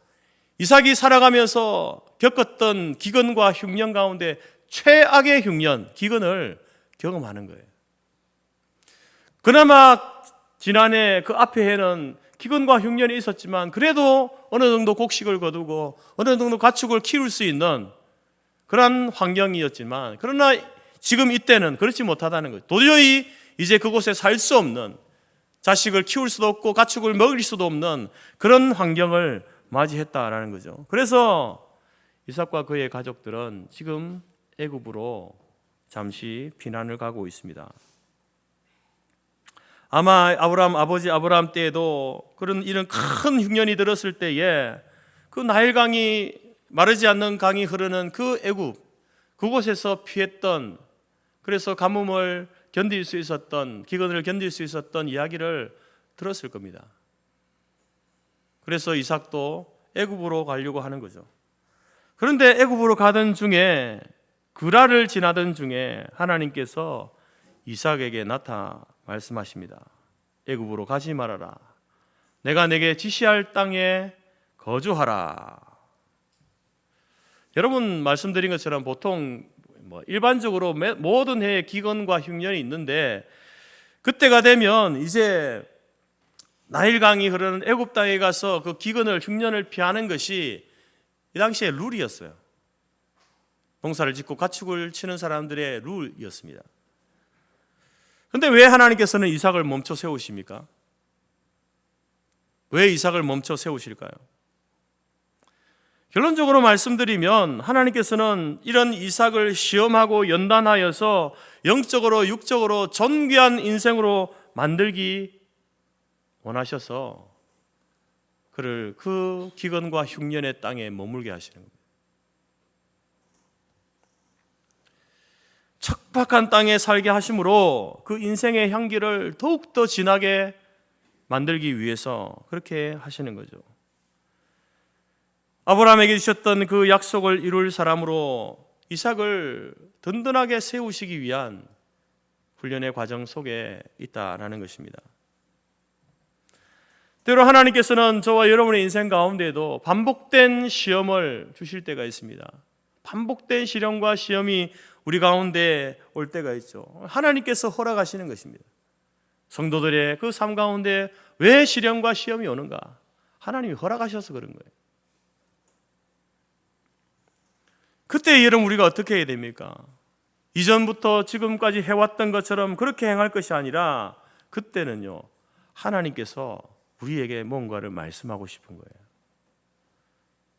이삭이 살아가면서 겪었던 기근과 흉년 가운데 최악의 기근을 경험하는 거예요. 그나마 지난해 그 앞에 해는 기근과 흉년이 있었지만 그래도 어느 정도 곡식을 거두고 어느 정도 가축을 키울 수 있는 그런 환경이었지만, 그러나 지금 이때는 그렇지 못하다는 거예요. 도저히 이제 그곳에 살 수 없는, 자식을 키울 수도 없고 가축을 먹일 수도 없는 그런 환경을 맞이했다라는 거죠. 그래서 이삭과 그의 가족들은 지금 애굽으로 잠시 피난을 가고 있습니다. 아마 아버지 아브라함 때에도 이런 큰 흉년이 들었을 때에 그 나일강이, 마르지 않는 강이 흐르는 그 애굽, 그곳에서 피했던, 그래서 가뭄을 견딜 수 있었던, 기근을 견딜 수 있었던 이야기를 들었을 겁니다. 그래서 이삭도 애굽으로 가려고 하는 거죠. 그런데 애굽으로 가던 중에, 그라를 지나던 중에 하나님께서 이삭에게 말씀하십니다. 애굽으로 가지 말아라. 내가 내게 지시할 땅에 거주하라. 여러분, 말씀드린 것처럼 보통 일반적으로 모든 해에 기근과 흉년이 있는데, 그때가 되면 이제 나일강이 흐르는 애굽 땅에 가서 그 흉년을 피하는 것이 이 당시에 룰이었어요. 농사를 짓고 가축을 치는 사람들의 룰이었습니다. 그런데 왜 하나님께서는 이삭을 멈춰 세우십니까? 왜 이삭을 멈춰 세우실까요? 결론적으로 말씀드리면 하나님께서는 이런 이삭을 시험하고 연단하여서 영적으로 육적으로 존귀한 인생으로 만들기 원하셔서 그를 그 기근과 흉년의 땅에 머물게 하시는 겁니다. 척박한 땅에 살게 하심으로 그 인생의 향기를 더욱더 진하게 만들기 위해서 그렇게 하시는 거죠. 아브라함에게 주셨던 그 약속을 이룰 사람으로 이삭을 든든하게 세우시기 위한 훈련의 과정 속에 있다라는 것입니다. 때로 하나님께서는 저와 여러분의 인생 가운데에도 반복된 시험을 주실 때가 있습니다. 반복된 시련과 시험이 우리 가운데 올 때가 있죠. 하나님께서 허락하시는 것입니다. 성도들의 그 삶 가운데 왜 시련과 시험이 오는가? 하나님이 허락하셔서 그런 거예요. 그때 여러분 우리가 어떻게 해야 됩니까? 이전부터 지금까지 해왔던 것처럼 그렇게 행할 것이 아니라 그때는요, 하나님께서 우리에게 뭔가를 말씀하고 싶은 거예요.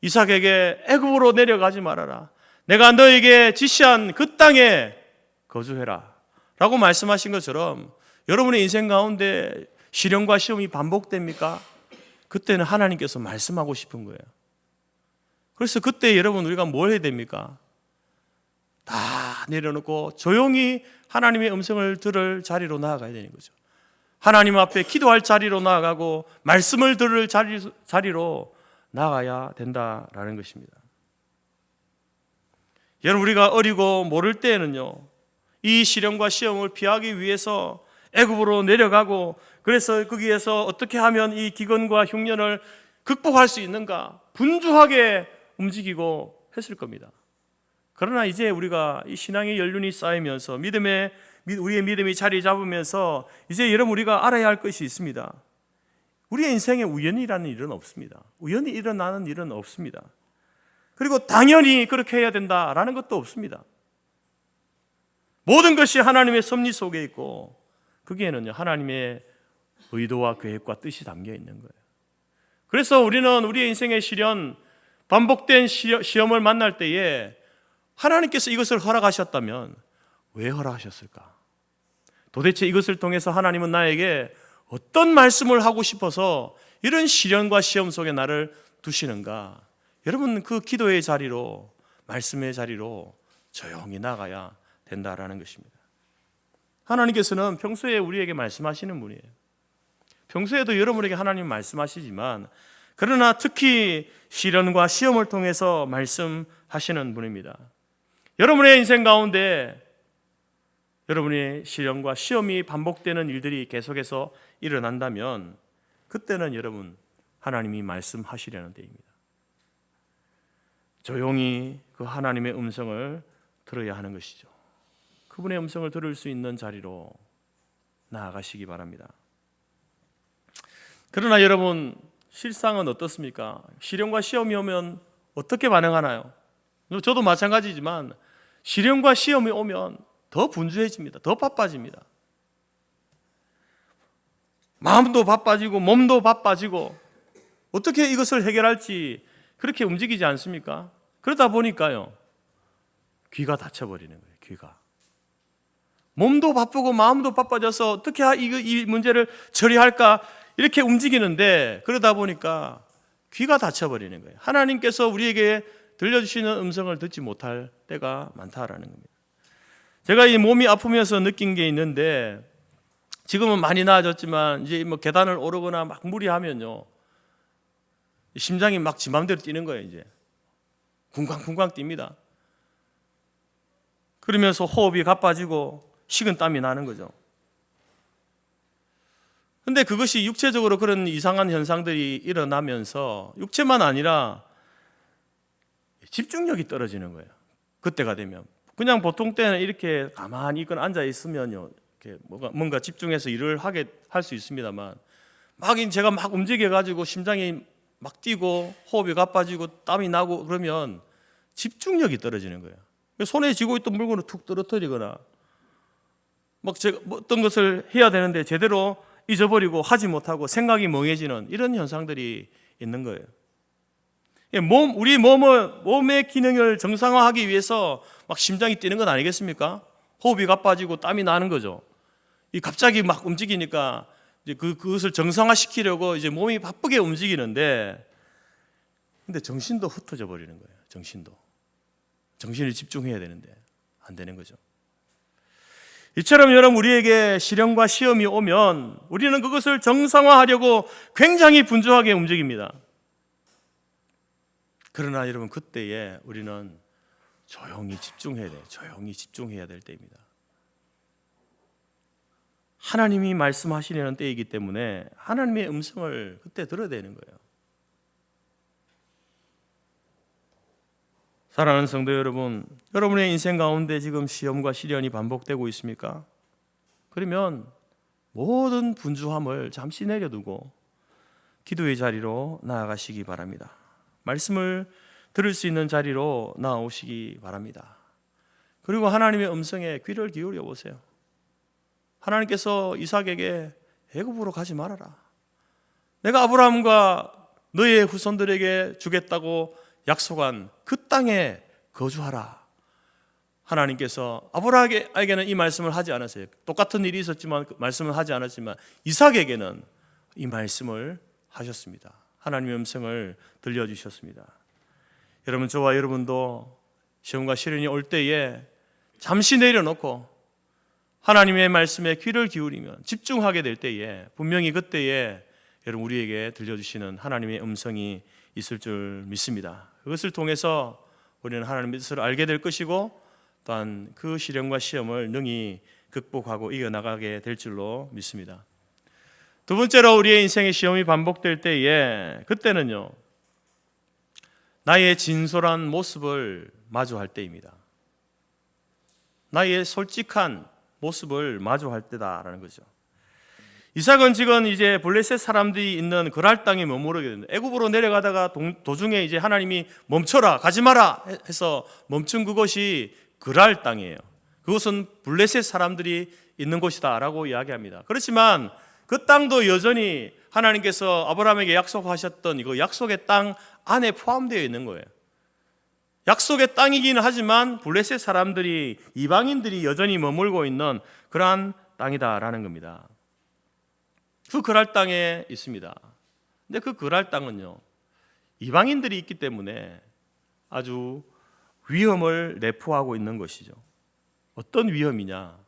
이삭에게 애굽으로 내려가지 말아라. 내가 너에게 지시한 그 땅에 거주해라 라고 말씀하신 것처럼 여러분의 인생 가운데 시련과 시험이 반복됩니까? 그때는 하나님께서 말씀하고 싶은 거예요. 그래서 그때 여러분 우리가 뭘 해야 됩니까? 다 내려놓고 조용히 하나님의 음성을 들을 자리로 나아가야 되는 거죠. 하나님 앞에 기도할 자리로 나아가고 말씀을 들을 자리로 나아가야 된다라는 것입니다. 여러분 우리가 어리고 모를 때에는요, 이 시련과 시험을 피하기 위해서 애굽으로 내려가고 그래서 거기에서 어떻게 하면 이 기근과 흉년을 극복할 수 있는가 분주하게 움직이고 했을 겁니다. 그러나 이제 우리가 이 신앙의 연륜이 쌓이면서 우리의 믿음이 자리 잡으면서 이제 여러분 우리가 알아야 할 것이 있습니다. 우리의 인생에 우연이라는 일은 없습니다. 우연히 일어나는 일은 없습니다. 그리고 당연히 그렇게 해야 된다라는 것도 없습니다. 모든 것이 하나님의 섭리 속에 있고 거기에는요 하나님의 의도와 계획과 뜻이 담겨 있는 거예요. 그래서 우리는 우리의 인생의 시련, 반복된 시험을 만날 때에 하나님께서 이것을 허락하셨다면 왜 허락하셨을까? 도대체 이것을 통해서 하나님은 나에게 어떤 말씀을 하고 싶어서 이런 시련과 시험 속에 나를 두시는가? 여러분 그 기도의 자리로, 말씀의 자리로 조용히 나가야 된다라는 것입니다. 하나님께서는 평소에 우리에게 말씀하시는 분이에요. 평소에도 여러분에게 하나님 말씀하시지만 그러나 특히 시련과 시험을 통해서 말씀하시는 분입니다. 여러분의 인생 가운데 여러분의 시련과 시험이 반복되는 일들이 계속해서 일어난다면 그때는 여러분 하나님이 말씀하시려는 때입니다. 조용히 그 하나님의 음성을 들어야 하는 것이죠. 그분의 음성을 들을 수 있는 자리로 나아가시기 바랍니다. 그러나 여러분 실상은 어떻습니까? 시련과 시험이 오면 어떻게 반응하나요? 저도 마찬가지지만 시련과 시험이 오면 더 분주해집니다. 더 바빠집니다. 마음도 바빠지고 몸도 바빠지고 어떻게 이것을 해결할지 그렇게 움직이지 않습니까? 그러다 보니까요 귀가 닫혀버리는 거예요. 귀가 몸도 바쁘고 마음도 바빠져서 어떻게 이 문제를 처리할까 이렇게 움직이는데 그러다 보니까 귀가 닫혀버리는 거예요. 하나님께서 우리에게 들려주시는 음성을 듣지 못할 때가 많다라는 겁니다. 제가 이 몸이 아프면서 느낀 게 있는데 지금은 많이 나아졌지만 이제 뭐 계단을 오르거나 막 무리하면요 심장이 막 지 맘대로 뛰는 거예요. 이제 쿵쾅쿵쾅 뜁니다. 그러면서 호흡이 가빠지고 식은땀이 나는 거죠. 근데 그것이 육체적으로 그런 이상한 현상들이 일어나면서 육체만 아니라 집중력이 떨어지는 거예요. 그때가 되면 그냥 보통 때는 이렇게 가만히 앉아 있으면요 이렇게 뭔가 집중해서 일을 할 수 있습니다만 제가 막 움직여 가지고 심장이 막 뛰고 호흡이 가빠지고 땀이 나고 그러면 집중력이 떨어지는 거예요. 손에 쥐고 있던 물건을 툭 떨어뜨리거나 막 제가 어떤 것을 해야 되는데 제대로 잊어버리고 하지 못하고 생각이 멍해지는 이런 현상들이 있는 거예요. 우리 몸의 기능을 정상화하기 위해서 막 심장이 뛰는 건 아니겠습니까? 호흡이 가빠지고 땀이 나는 거죠. 갑자기 막 움직이니까 이제 그것을 정상화시키려고 이제 몸이 바쁘게 움직이는데, 근데 정신도 흩어져 버리는 거예요. 정신을 집중해야 되는데 안 되는 거죠. 이처럼 여러분, 우리에게 시련과 시험이 오면 우리는 그것을 정상화하려고 굉장히 분주하게 움직입니다. 그러나 여러분, 그때에 우리는 조용히 집중해야 돼요. 조용히 집중해야 될 때입니다. 하나님이 말씀하시려는 때이기 때문에 하나님의 음성을 그때 들어야 되는 거예요. 사랑하는 성도 여러분, 여러분의 인생 가운데 지금 시험과 시련이 반복되고 있습니까? 그러면 모든 분주함을 잠시 내려두고 기도의 자리로 나아가시기 바랍니다. 말씀을 들을 수 있는 자리로 나오시기 바랍니다. 그리고 하나님의 음성에 귀를 기울여 보세요. 하나님께서 이삭에게 애굽으로 가지 말아라, 내가 아브라함과 너의 후손들에게 주겠다고 약속한 그 땅에 거주하라. 하나님께서 아브라함에게는 이 말씀을 하지 않았어요. 똑같은 일이 있었지만 말씀을 하지 않았지만 이삭에게는 이 말씀을 하셨습니다. 하나님의 음성을 들려주셨습니다. 여러분, 저와 여러분도 시험과 시련이 올 때에 잠시 내려놓고 하나님의 말씀에 귀를 기울이면, 집중하게 될 때에 분명히 그때에 여러분, 우리에게 들려주시는 하나님의 음성이 있을 줄 믿습니다. 그것을 통해서 우리는 하나님의 뜻을 알게 될 것이고, 또한 그 시련과 시험을 능히 극복하고 이겨나가게 될 줄로 믿습니다. 두 번째로, 우리의 인생의 시험이 반복될 때에 그때는요, 나의 진솔한 모습을 마주할 때입니다. 나의 솔직한 모습을 마주할 때다라는 거죠. 이삭은 지금 이제 블레셋 사람들이 있는 그랄 땅에 머무르게 됩니다. 애굽으로 내려가다가 도중에 이제 하나님이 멈춰라, 가지 마라 해서 멈춘 그곳이 그랄 땅이에요. 그것은 블레셋 사람들이 있는 곳이다라고 이야기합니다. 그렇지만 그 땅도 여전히 하나님께서 아브라함에게 약속하셨던 이거 약속의 땅 안에 포함되어 있는 거예요. 약속의 땅이기는 하지만 블레셋 사람들이, 이방인들이 여전히 머물고 있는 그러한 땅이다라는 겁니다. 그 그랄 땅에 있습니다. 근데 그 그랄 땅은요, 이방인들이 있기 때문에 아주 위험을 내포하고 있는 것이죠. 어떤 위험이냐?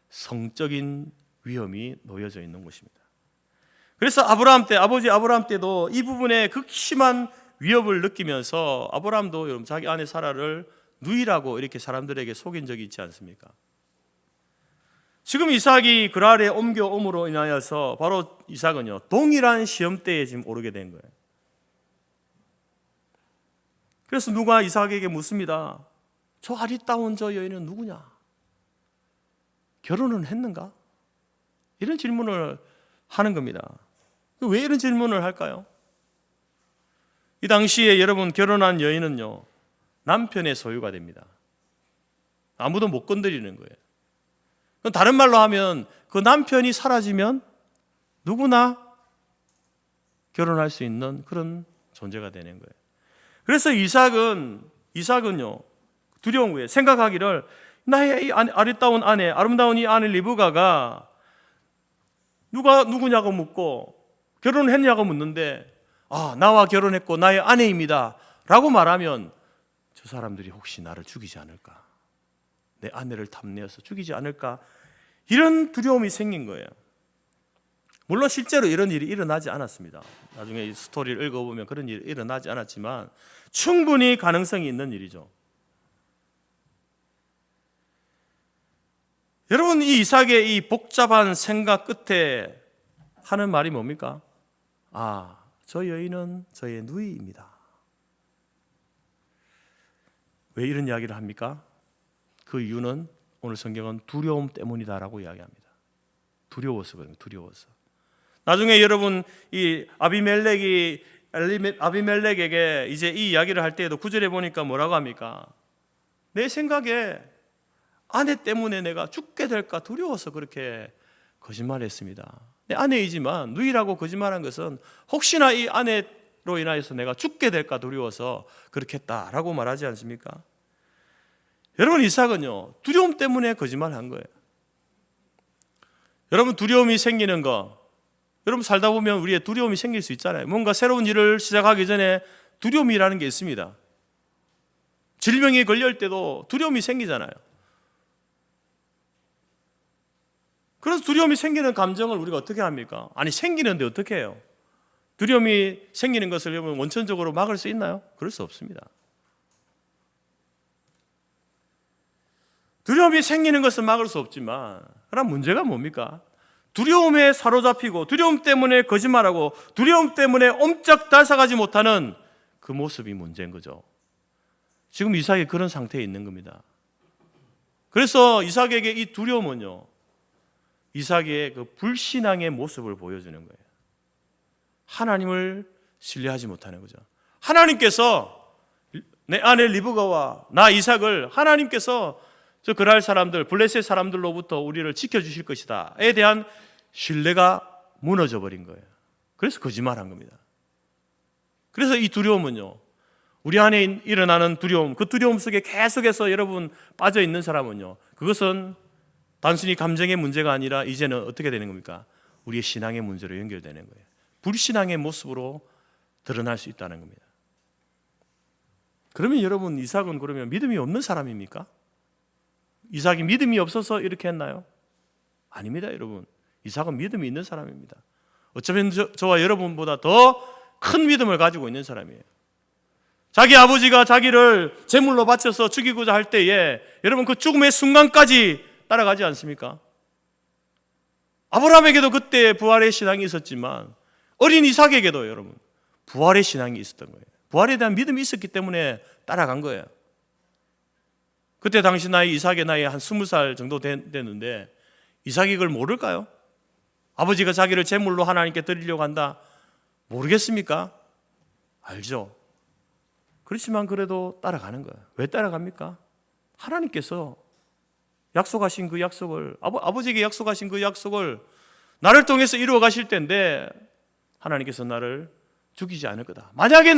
성적인 위험이 놓여져 있는 것입니다. 그래서 아버지 아브라함 때도 이 부분에 극심한 위협을 느끼면서 아브라함도 여러분, 자기 아내 사라를 누이라고 이렇게 사람들에게 속인 적이 있지 않습니까? 지금 이삭이 그랄에 옮겨옴으로 인하여서 바로 이삭은요, 동일한 시험대에 지금 오르게 된 거예요. 그래서 누가 이삭에게 묻습니다. 저 아리따운 저 여인은 누구냐? 결혼은 했는가? 이런 질문을 하는 겁니다. 왜 이런 질문을 할까요? 이 당시에 여러분, 결혼한 여인은요, 남편의 소유가 됩니다. 아무도 못 건드리는 거예요. 다른 말로 하면 그 남편이 사라지면 누구나 결혼할 수 있는 그런 존재가 되는 거예요. 그래서 이삭은요, 두려운 거예요. 생각하기를, 나의 이 아리따운 아내, 아름다운 이 아내 리브가가 누가 누구냐고 묻고 결혼을 했냐고 묻는데, 나와 결혼했고 나의 아내입니다 라고 말하면 저 사람들이 혹시 나를 죽이지 않을까, 내 아내를 탐내어서 죽이지 않을까, 이런 두려움이 생긴 거예요. 물론 실제로 이런 일이 일어나지 않았습니다. 나중에 이 스토리를 읽어보면 그런 일이 일어나지 않았지만 충분히 가능성이 있는 일이죠. 여러분, 이 이삭의 이 복잡한 생각 끝에 하는 말이 뭡니까? 저 여인은 저의 누이입니다. 왜 이런 이야기를 합니까? 그 이유는 오늘 성경은 두려움 때문이다라고 이야기합니다. 두려워서 그래요. 두려워서. 나중에 여러분, 이 아비멜렉에게 이제 이 이야기를 할 때에도 9절에 보니까 뭐라고 합니까? 내 생각에 아내 때문에 내가 죽게 될까 두려워서 그렇게 거짓말했습니다. 내 아내이지만 누이라고 거짓말한 것은 혹시나 이 아내로 인하여서 내가 죽게 될까 두려워서 그렇게 했다라고 말하지 않습니까? 여러분, 이삭은요, 두려움 때문에 거짓말한 거예요. 여러분, 두려움이 생기는 거, 여러분 살다 보면 우리의 두려움이 생길 수 있잖아요. 뭔가 새로운 일을 시작하기 전에 두려움이라는 게 있습니다. 질병에 걸릴 때도 두려움이 생기잖아요. 그래서 두려움이 생기는 감정을 우리가 어떻게 합니까? 아니 생기는데 어떻게 해요? 두려움이 생기는 것을 여러분 원천적으로 막을 수 있나요? 그럴 수 없습니다. 두려움이 생기는 것은 막을 수 없지만 그럼 문제가 뭡니까? 두려움에 사로잡히고 두려움 때문에 거짓말하고 두려움 때문에 옴짝달싹하지 못하는 그 모습이 문제인 거죠. 지금 이삭이 그런 상태에 있는 겁니다. 그래서 이삭에게 이 두려움은요, 이삭의 그 불신앙의 모습을 보여주는 거예요. 하나님을 신뢰하지 못하는 거죠. 하나님께서 내 아내 리브가와 나 이삭을 하나님께서 저 그랄 사람들, 블레셋 사람들로부터 우리를 지켜주실 것이다에 대한 신뢰가 무너져 버린 거예요. 그래서 거짓말한 겁니다. 그래서 이 두려움은요, 우리 안에 일어나는 두려움, 그 두려움 속에 계속해서 여러분 빠져 있는 사람은요, 그것은 단순히 감정의 문제가 아니라 이제는 어떻게 되는 겁니까? 우리의 신앙의 문제로 연결되는 거예요. 불신앙의 모습으로 드러날 수 있다는 겁니다. 그러면 여러분, 이삭은 그러면 믿음이 없는 사람입니까? 이삭이 믿음이 없어서 이렇게 했나요? 아닙니다, 여러분. 이삭은 믿음이 있는 사람입니다. 어쩌면 저와 여러분보다 더 큰 믿음을 가지고 있는 사람이에요. 자기 아버지가 자기를 제물로 바쳐서 죽이고자 할 때에 여러분 그 죽음의 순간까지 따라가지 않습니까? 아브라함에게도 그때 부활의 신앙이 있었지만 어린 이삭에게도 여러분 부활의 신앙이 있었던 거예요. 부활에 대한 믿음이 있었기 때문에 따라간 거예요. 그때 당시 나이 이삭의 나이 한 20살 정도 됐는데 이삭이 그걸 모를까요? 아버지가 자기를 제물로 하나님께 드리려고 한다 모르겠습니까? 알죠. 그렇지만 그래도 따라가는 거예요. 왜 따라갑니까? 하나님께서 약속하신 그 약속을, 아버지에게 약속하신 그 약속을 나를 통해서 이루어 가실 텐데 하나님께서 나를 죽이지 않을 거다. 만약에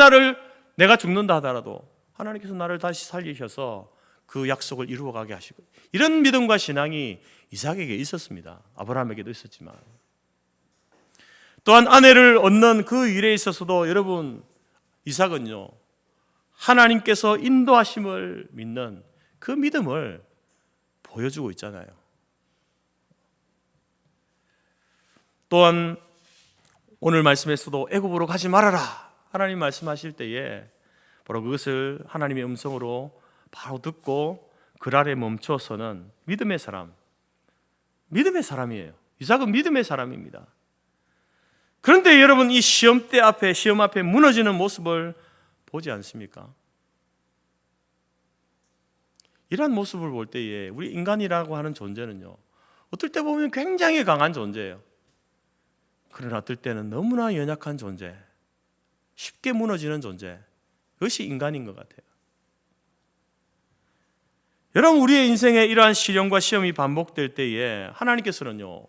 내가 죽는다 하더라도 하나님께서 나를 다시 살리셔서 그 약속을 이루어 가게 하시고, 이런 믿음과 신앙이 이삭에게 있었습니다. 아브라함에게도 있었지만 또한 아내를 얻는 그 일에 있어서도 여러분 이삭은요, 하나님께서 인도하심을 믿는 그 믿음을 보여주고 있잖아요. 또한 오늘 말씀에서도 애굽으로 가지 말아라 하나님 말씀하실 때에 바로 그것을 하나님의 음성으로 바로 듣고 그랄에 멈춰서는 믿음의 사람이에요. 이삭은 믿음의 사람입니다. 그런데 여러분 이 시험 앞에 무너지는 모습을 보지 않습니까? 이러한 모습을 볼 때에 우리 인간이라고 하는 존재는요, 어떨 때 보면 굉장히 강한 존재예요. 그러나 어떨 때는 너무나 연약한 존재, 쉽게 무너지는 존재, 그것이 인간인 것 같아요. 여러분 우리의 인생에 이러한 시련과 시험이 반복될 때에 하나님께서는요,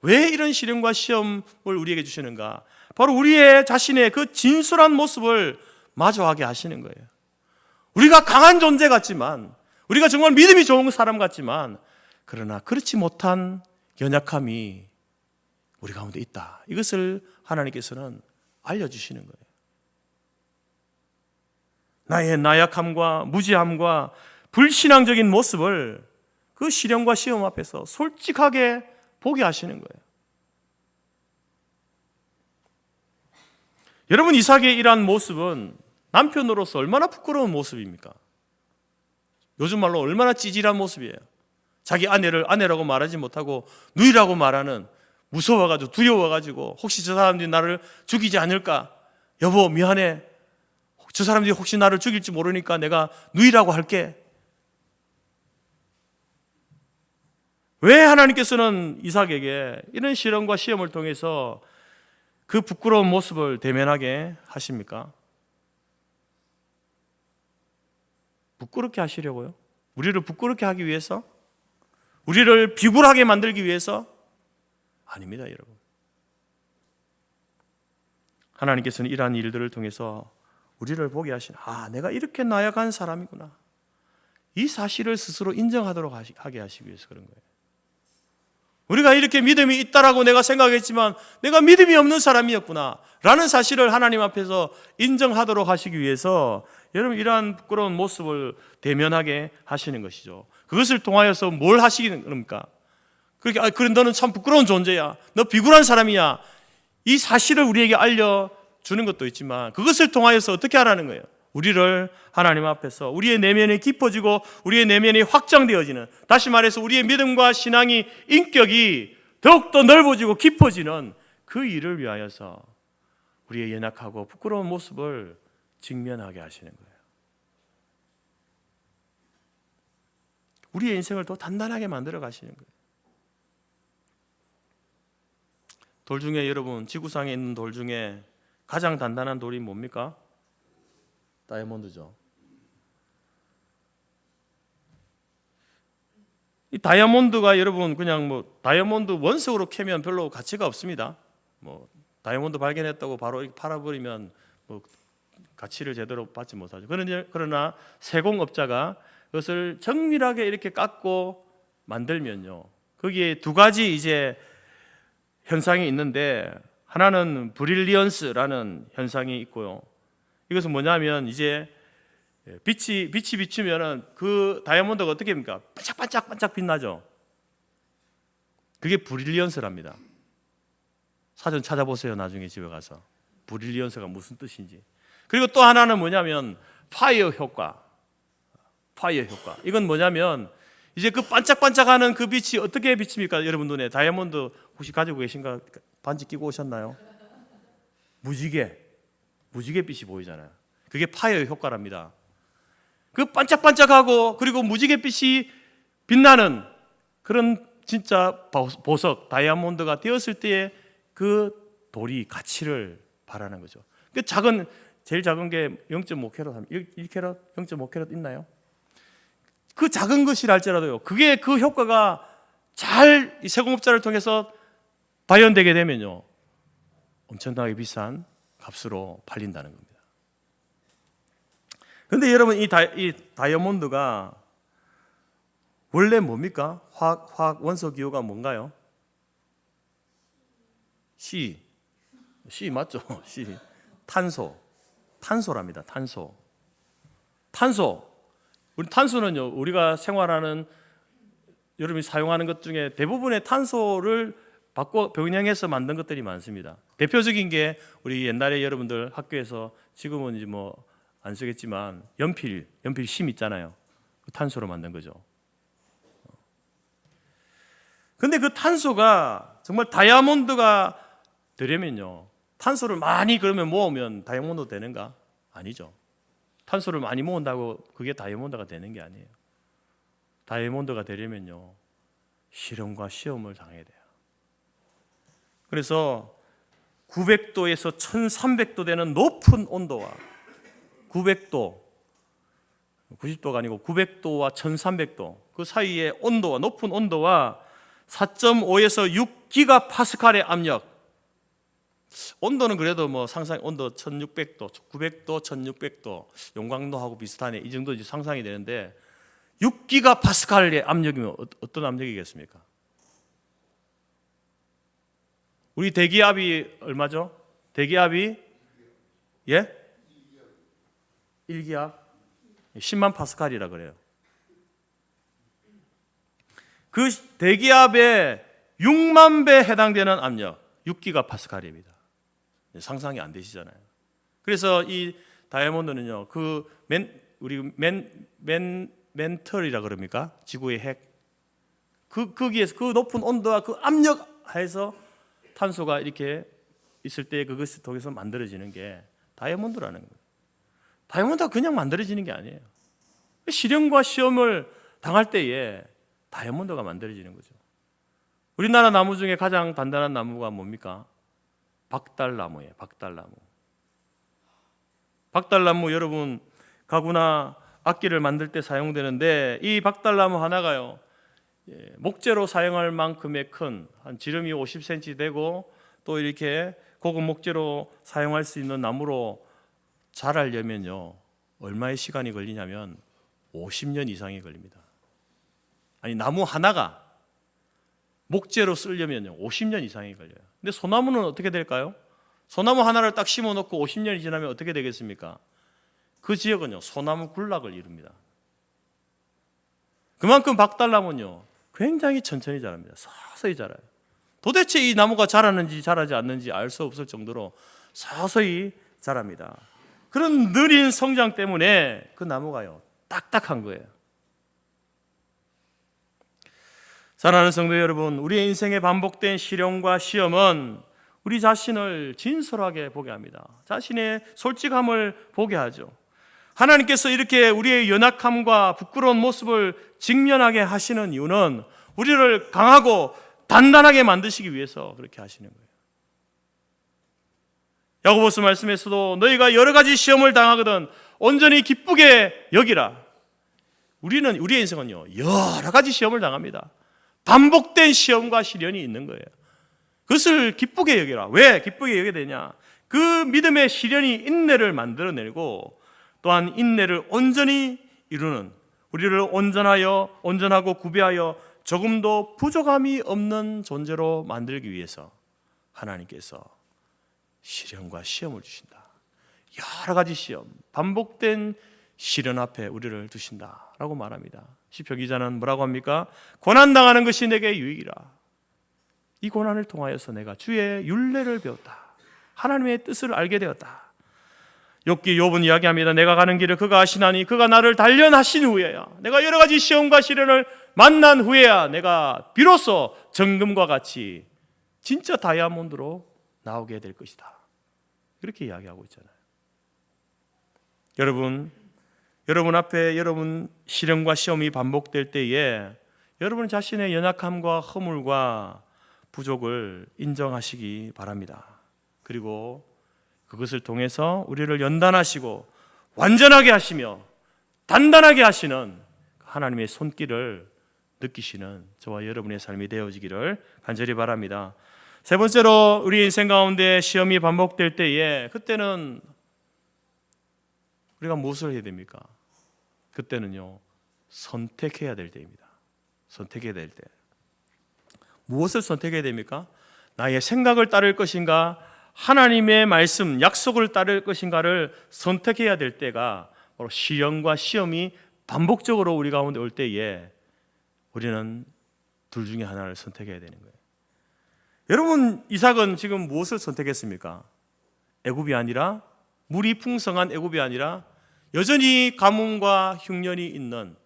왜 이런 시련과 시험을 우리에게 주시는가? 바로 우리의 자신의 그 진솔한 모습을 마주하게 하시는 거예요. 우리가 강한 존재 같지만, 우리가 정말 믿음이 좋은 사람 같지만, 그러나 그렇지 못한 연약함이 우리 가운데 있다. 이것을 하나님께서는 알려주시는 거예요. 나의 나약함과 무지함과 불신앙적인 모습을 그 시련과 시험 앞에서 솔직하게 보게 하시는 거예요. 여러분 이삭의 이러한 모습은 남편으로서 얼마나 부끄러운 모습입니까? 요즘 말로 얼마나 찌질한 모습이에요. 자기 아내를 아내라고 말하지 못하고 누이라고 말하는, 무서워가지고 두려워가지고 혹시 저 사람들이 나를 죽이지 않을까? 여보 미안해. 저 사람들이 혹시 나를 죽일지 모르니까 내가 누이라고 할게. 왜 하나님께서는 이삭에게 이런 시련과 시험을 통해서 그 부끄러운 모습을 대면하게 하십니까? 부끄럽게 하시려고요? 우리를 부끄럽게 하기 위해서? 우리를 비굴하게 만들기 위해서? 아닙니다, 여러분. 하나님께서는 이러한 일들을 통해서 우리를 보게 하시는, 내가 이렇게 나약한 사람이구나, 이 사실을 스스로 인정하도록 하게 하시기 위해서 그런 거예요. 우리가 이렇게 믿음이 있다라고 내가 생각했지만 내가 믿음이 없는 사람이었구나 라는 사실을 하나님 앞에서 인정하도록 하시기 위해서 여러분 이러한 부끄러운 모습을 대면하게 하시는 것이죠. 그것을 통하여서 뭘 하시는 겁니까? 그렇게 그래 너는 참 부끄러운 존재야. 너 비굴한 사람이야. 이 사실을 우리에게 알려주는 것도 있지만 그것을 통하여서 어떻게 하라는 거예요? 우리를 하나님 앞에서 우리의 내면이 깊어지고 우리의 내면이 확장되어지는, 다시 말해서 우리의 믿음과 신앙이 인격이 더욱더 넓어지고 깊어지는 그 일을 위하여서 우리의 연약하고 부끄러운 모습을 직면하게 하시는 거예요. 우리의 인생을 더 단단하게 만들어 가시는 거예요. 돌 중에 여러분, 지구상에 있는 돌 중에 가장 단단한 돌이 뭡니까? 다이아몬드죠. 이 다이아몬드가 여러분 그냥 뭐 다이아몬드 원석으로 캐면 별로 가치가 없습니다. 뭐 다이아몬드 발견했다고 바로 이렇게 팔아버리면 뭐 가치를 제대로 받지 못하죠. 그러나 세공업자가 그것을 정밀하게 이렇게 깎고 만들면요, 거기에 두 가지 이제 현상이 있는데, 하나는 브릴리언스라는 현상이 있고요. 이것은 뭐냐면 이제 빛이 비추면은 그 다이아몬드가 어떻게 됩니까? 반짝반짝 빛나죠. 그게 브릴리언스랍니다. 사전 찾아보세요. 나중에 집에 가서 브릴리언스가 무슨 뜻인지. 그리고 또 하나는 뭐냐면 파이어 효과. 이건 뭐냐면 이제 그 반짝반짝하는 그 빛이 어떻게 비칩니까? 여러분 눈에 다이아몬드 혹시 가지고 계신가? 반지 끼고 오셨나요? 무지개 빛이 보이잖아요. 그게 파이어 효과랍니다. 그 반짝반짝하고 그리고 무지갯빛이 빛나는 그런 진짜 보석, 다이아몬드가 되었을 때의 그 돌이 가치를 바라는 거죠. 그 제일 작은 게 0.5캐럿, 1캐럿, 0.5캐럿 있나요? 그 작은 것이라 할지라도요, 그게 그 효과가 잘 이 세공업자를 통해서 발현되게 되면요, 엄청나게 비싼 값으로 팔린다는 겁니다. 그런데 여러분 이 다이아몬드가 원래 뭡니까? 화학 원소 기호가 뭔가요? C 맞죠? C. 탄소랍니다. 탄소. 우리 탄소는요, 우리가 생활하는 여러분이 사용하는 것 중에 대부분의 탄소를 변형해서 만든 것들이 많습니다. 대표적인 게 우리 옛날에 여러분들 학교에서, 지금은 이제 뭐 안 쓰겠지만 연필 심 있잖아요. 그 탄소로 만든 거죠. 근데 그 탄소가 정말 다이아몬드가 되려면요, 탄소를 많이 그러면 모으면 다이아몬드 되는가? 아니죠. 탄소를 많이 모은다고 그게 다이아몬드가 되는 게 아니에요. 다이아몬드가 되려면요, 실험과 시험을 당해야 돼요. 그래서 900도에서 1300도 되는 높은 온도와 900도, 90도가 아니고 900도와 1300도 그 사이의 온도와, 높은 온도와 4.5에서 6기가파스칼의 압력. 온도는 그래도 뭐 상상, 온도 1600도, 900도, 1600도, 용광로하고 비슷하네, 이 정도 이제 상상이 되는데 6기가파스칼의 압력이면 어떤 압력이겠습니까? 우리 대기압이 얼마죠? 대기압이 1기압 10만 파스칼이라 그래요. 그 대기압의 6만 배에 해당되는 압력, 6기가 파스칼입니다. 상상이 안 되시잖아요. 그래서 이 다이아몬드는요, 우리 멘털이라 그럽니까? 지구의 핵. 거기에서 그 높은 온도와 그 압력 하에서 탄소가 이렇게 있을 때 그것을 통해서 만들어지는 게 다이아몬드라는 거예요. 다이아몬드가 그냥 만들어지는 게 아니에요. 실험과 시험을 당할 때에 다이아몬드가 만들어지는 거죠. 우리나라 나무 중에 가장 단단한 나무가 뭡니까? 박달나무예요. 박달나무 여러분 가구나 악기를 만들 때 사용되는데, 이 박달나무 하나가요, 목재로 사용할 만큼의 큰, 한 지름이 50cm 되고 또 이렇게 고급 목재로 사용할 수 있는 나무로 자라려면요, 얼마의 시간이 걸리냐면 50년 이상이 걸립니다. 아니, 나무 하나가 목재로 쓰려면요 50년 이상이 걸려요. 근데 소나무는 어떻게 될까요? 소나무 하나를 딱 심어놓고 50년이 지나면 어떻게 되겠습니까? 그 지역은요 소나무 군락을 이룹니다. 그만큼 박달나무는요 굉장히 천천히 자랍니다. 서서히 자라요. 도대체 이 나무가 자라는지 자라지 않는지 알 수 없을 정도로 서서히 자랍니다. 그런 느린 성장 때문에 그 나무가요 딱딱한 거예요. 사랑하는 성도 여러분, 우리의 인생에 반복된 시련과 시험은 우리 자신을 진솔하게 보게 합니다. 자신의 솔직함을 보게 하죠. 하나님께서 이렇게 우리의 연약함과 부끄러운 모습을 직면하게 하시는 이유는 우리를 강하고 단단하게 만드시기 위해서 그렇게 하시는 거예요. 야고보서 말씀에서도 너희가 여러 가지 시험을 당하거든 온전히 기쁘게 여기라. 우리의 인생은요 여러 가지 시험을 당합니다. 반복된 시험과 시련이 있는 거예요. 그것을 기쁘게 여기라. 왜 기쁘게 여겨야 되냐? 그 믿음의 시련이 인내를 만들어내고 또한 인내를 온전히 이루는, 우리를 온전하고 구비하여 조금도 부족함이 없는 존재로 만들기 위해서 하나님께서 시련과 시험을 주신다. 여러 가지 시험, 반복된 시련 앞에 우리를 두신다라고 말합니다. 시편 기자는 뭐라고 합니까? 고난당하는 것이 내게 유익이라. 이 고난을 통하여서 내가 주의 율례를 배웠다. 하나님의 뜻을 알게 되었다. 욥은 이야기합니다. 내가 가는 길을 그가 아시나니 그가 나를 단련하신 후에야, 내가 여러 가지 시험과 시련을 만난 후에야 내가 비로소 정금과 같이 진짜 다이아몬드로 나오게 될 것이다. 이렇게 이야기하고 있잖아요. 여러분 앞에 여러분 시련과 시험이 반복될 때에 여러분 자신의 연약함과 허물과 부족을 인정하시기 바랍니다. 그리고 그것을 통해서 우리를 연단하시고 완전하게 하시며 단단하게 하시는 하나님의 손길을 느끼시는 저와 여러분의 삶이 되어지기를 간절히 바랍니다. 세 번째로 우리 인생 가운데 시험이 반복될 때에 그때는 우리가 무엇을 해야 됩니까? 그때는요 선택해야 될 때입니다. 선택해야 될 때. 무엇을 선택해야 됩니까? 나의 생각을 따를 것인가, 하나님의 말씀, 약속을 따를 것인가를 선택해야 될 때가 바로 시련과 시험이 반복적으로 우리 가운데 올 때에 우리는 둘 중에 하나를 선택해야 되는 거예요. 여러분, 이삭은 지금 무엇을 선택했습니까? 애굽이 아니라, 물이 풍성한 애굽이 아니라 여전히 가뭄과 흉년이 있는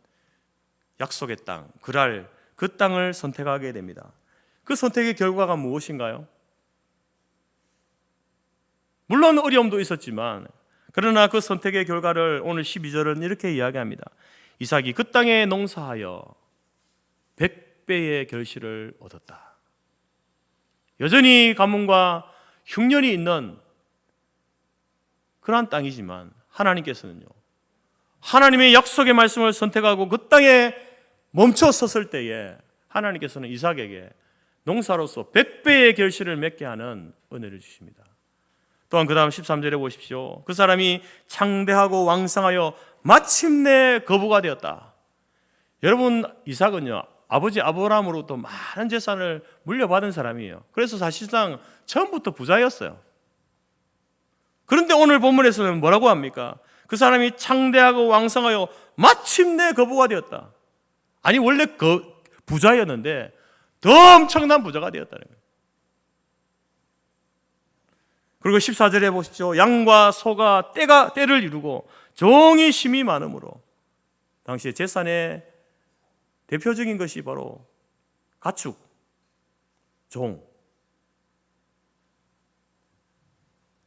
약속의 땅, 그랄, 그 땅을 선택하게 됩니다. 그 선택의 결과가 무엇인가요? 물론 어려움도 있었지만 그러나 그 선택의 결과를 오늘 12절은 이렇게 이야기합니다. 이삭이 그 땅에 농사하여 100배의 결실을 얻었다. 여전히 가뭄과 흉년이 있는 그러한 땅이지만 하나님께서는요, 하나님의 약속의 말씀을 선택하고 그 땅에 멈춰 섰을 때에 하나님께서는 이삭에게 농사로서 100배의 결실을 맺게 하는 은혜를 주십니다. 또한 그 다음 13절에 보십시오. 그 사람이 창대하고 왕성하여 마침내 거부가 되었다. 여러분, 이삭은요 아버지 아브라함으로부터 많은 재산을 물려받은 사람이에요. 그래서 사실상 처음부터 부자였어요. 그런데 오늘 본문에서는 뭐라고 합니까? 그 사람이 창대하고 왕성하여 마침내 거부가 되었다. 아니 원래 부자였는데 더 엄청난 부자가 되었다는 거예요. 그리고 14절에 보십시오. 양과 소가 때를 이루고 종이 심이 많으므로, 당시의 재산의 대표적인 것이 바로 가축, 종,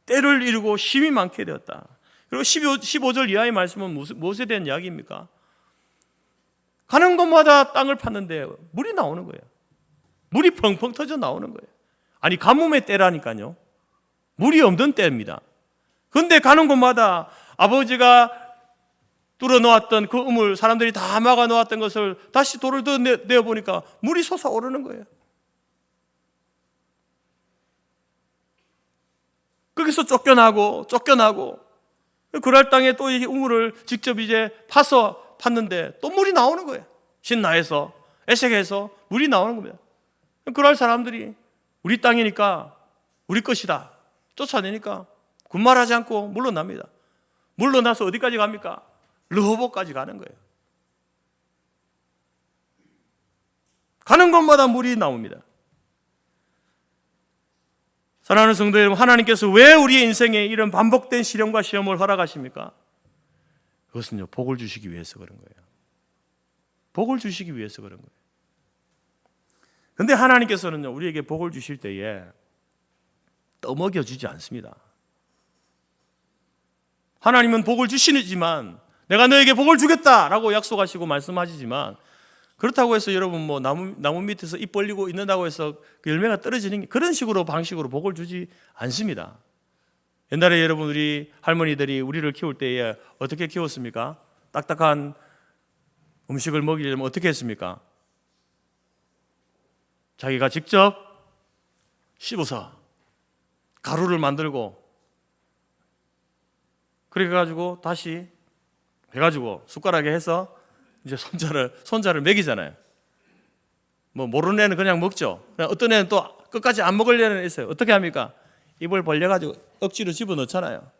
때를 이루고 심이 많게 되었다. 그리고 15절 이하의 말씀은 무엇에 대한 이야기입니까? 가는 곳마다 땅을 팠는데 물이 나오는 거예요. 물이 펑펑 터져 나오는 거예요. 아니 가뭄의 때라니까요. 물이 없는 때입니다. 그런데 가는 곳마다 아버지가 뚫어 놓았던 그 우물, 사람들이 다 막아 놓았던 것을 다시 돌을 더 내어 보니까 물이 솟아오르는 거예요. 거기서 쫓겨나고 그랄 땅에 또 이 우물을 직접 이제 파서 팠는데 또 물이 나오는 거예요. 신나해서 에색해서 물이 나오는 겁니다. 그럴 사람들이 우리 땅이니까 우리 것이다 쫓아내니까 군말하지 않고 물러납니다. 물러나서 어디까지 갑니까? 르호보까지 가는 거예요. 가는 곳마다 물이 나옵니다. 사랑하는 성도 여러분, 하나님께서 왜 우리의 인생에 이런 반복된 시련과 시험을 허락하십니까? 그것은요, 복을 주시기 위해서 그런 거예요. 복을 주시기 위해서 그런 거예요. 그런데 하나님께서는요, 우리에게 복을 주실 때에 떠먹여 주지 않습니다. 하나님은 복을 주시지만 내가 너에게 복을 주겠다라고 약속하시고 말씀하시지만, 그렇다고 해서 여러분 뭐 나무 밑에서 입 벌리고 있는다고 해서 그 열매가 떨어지는 그런 식으로 방식으로 복을 주지 않습니다. 옛날에 여러분 우리 할머니들이 우리를 키울 때에 어떻게 키웠습니까? 딱딱한 음식을 먹이려면 어떻게 했습니까? 자기가 직접 씹어서 가루를 만들고 그래가지고 다시 해가지고 숟가락에 해서 이제 손자를 먹이잖아요. 뭐 모르는 애는 그냥 먹죠. 어떤 애는 또 끝까지 안 먹으려는 애 있어요. 어떻게 합니까? 입을 벌려가지고 억지로 집어넣잖아요.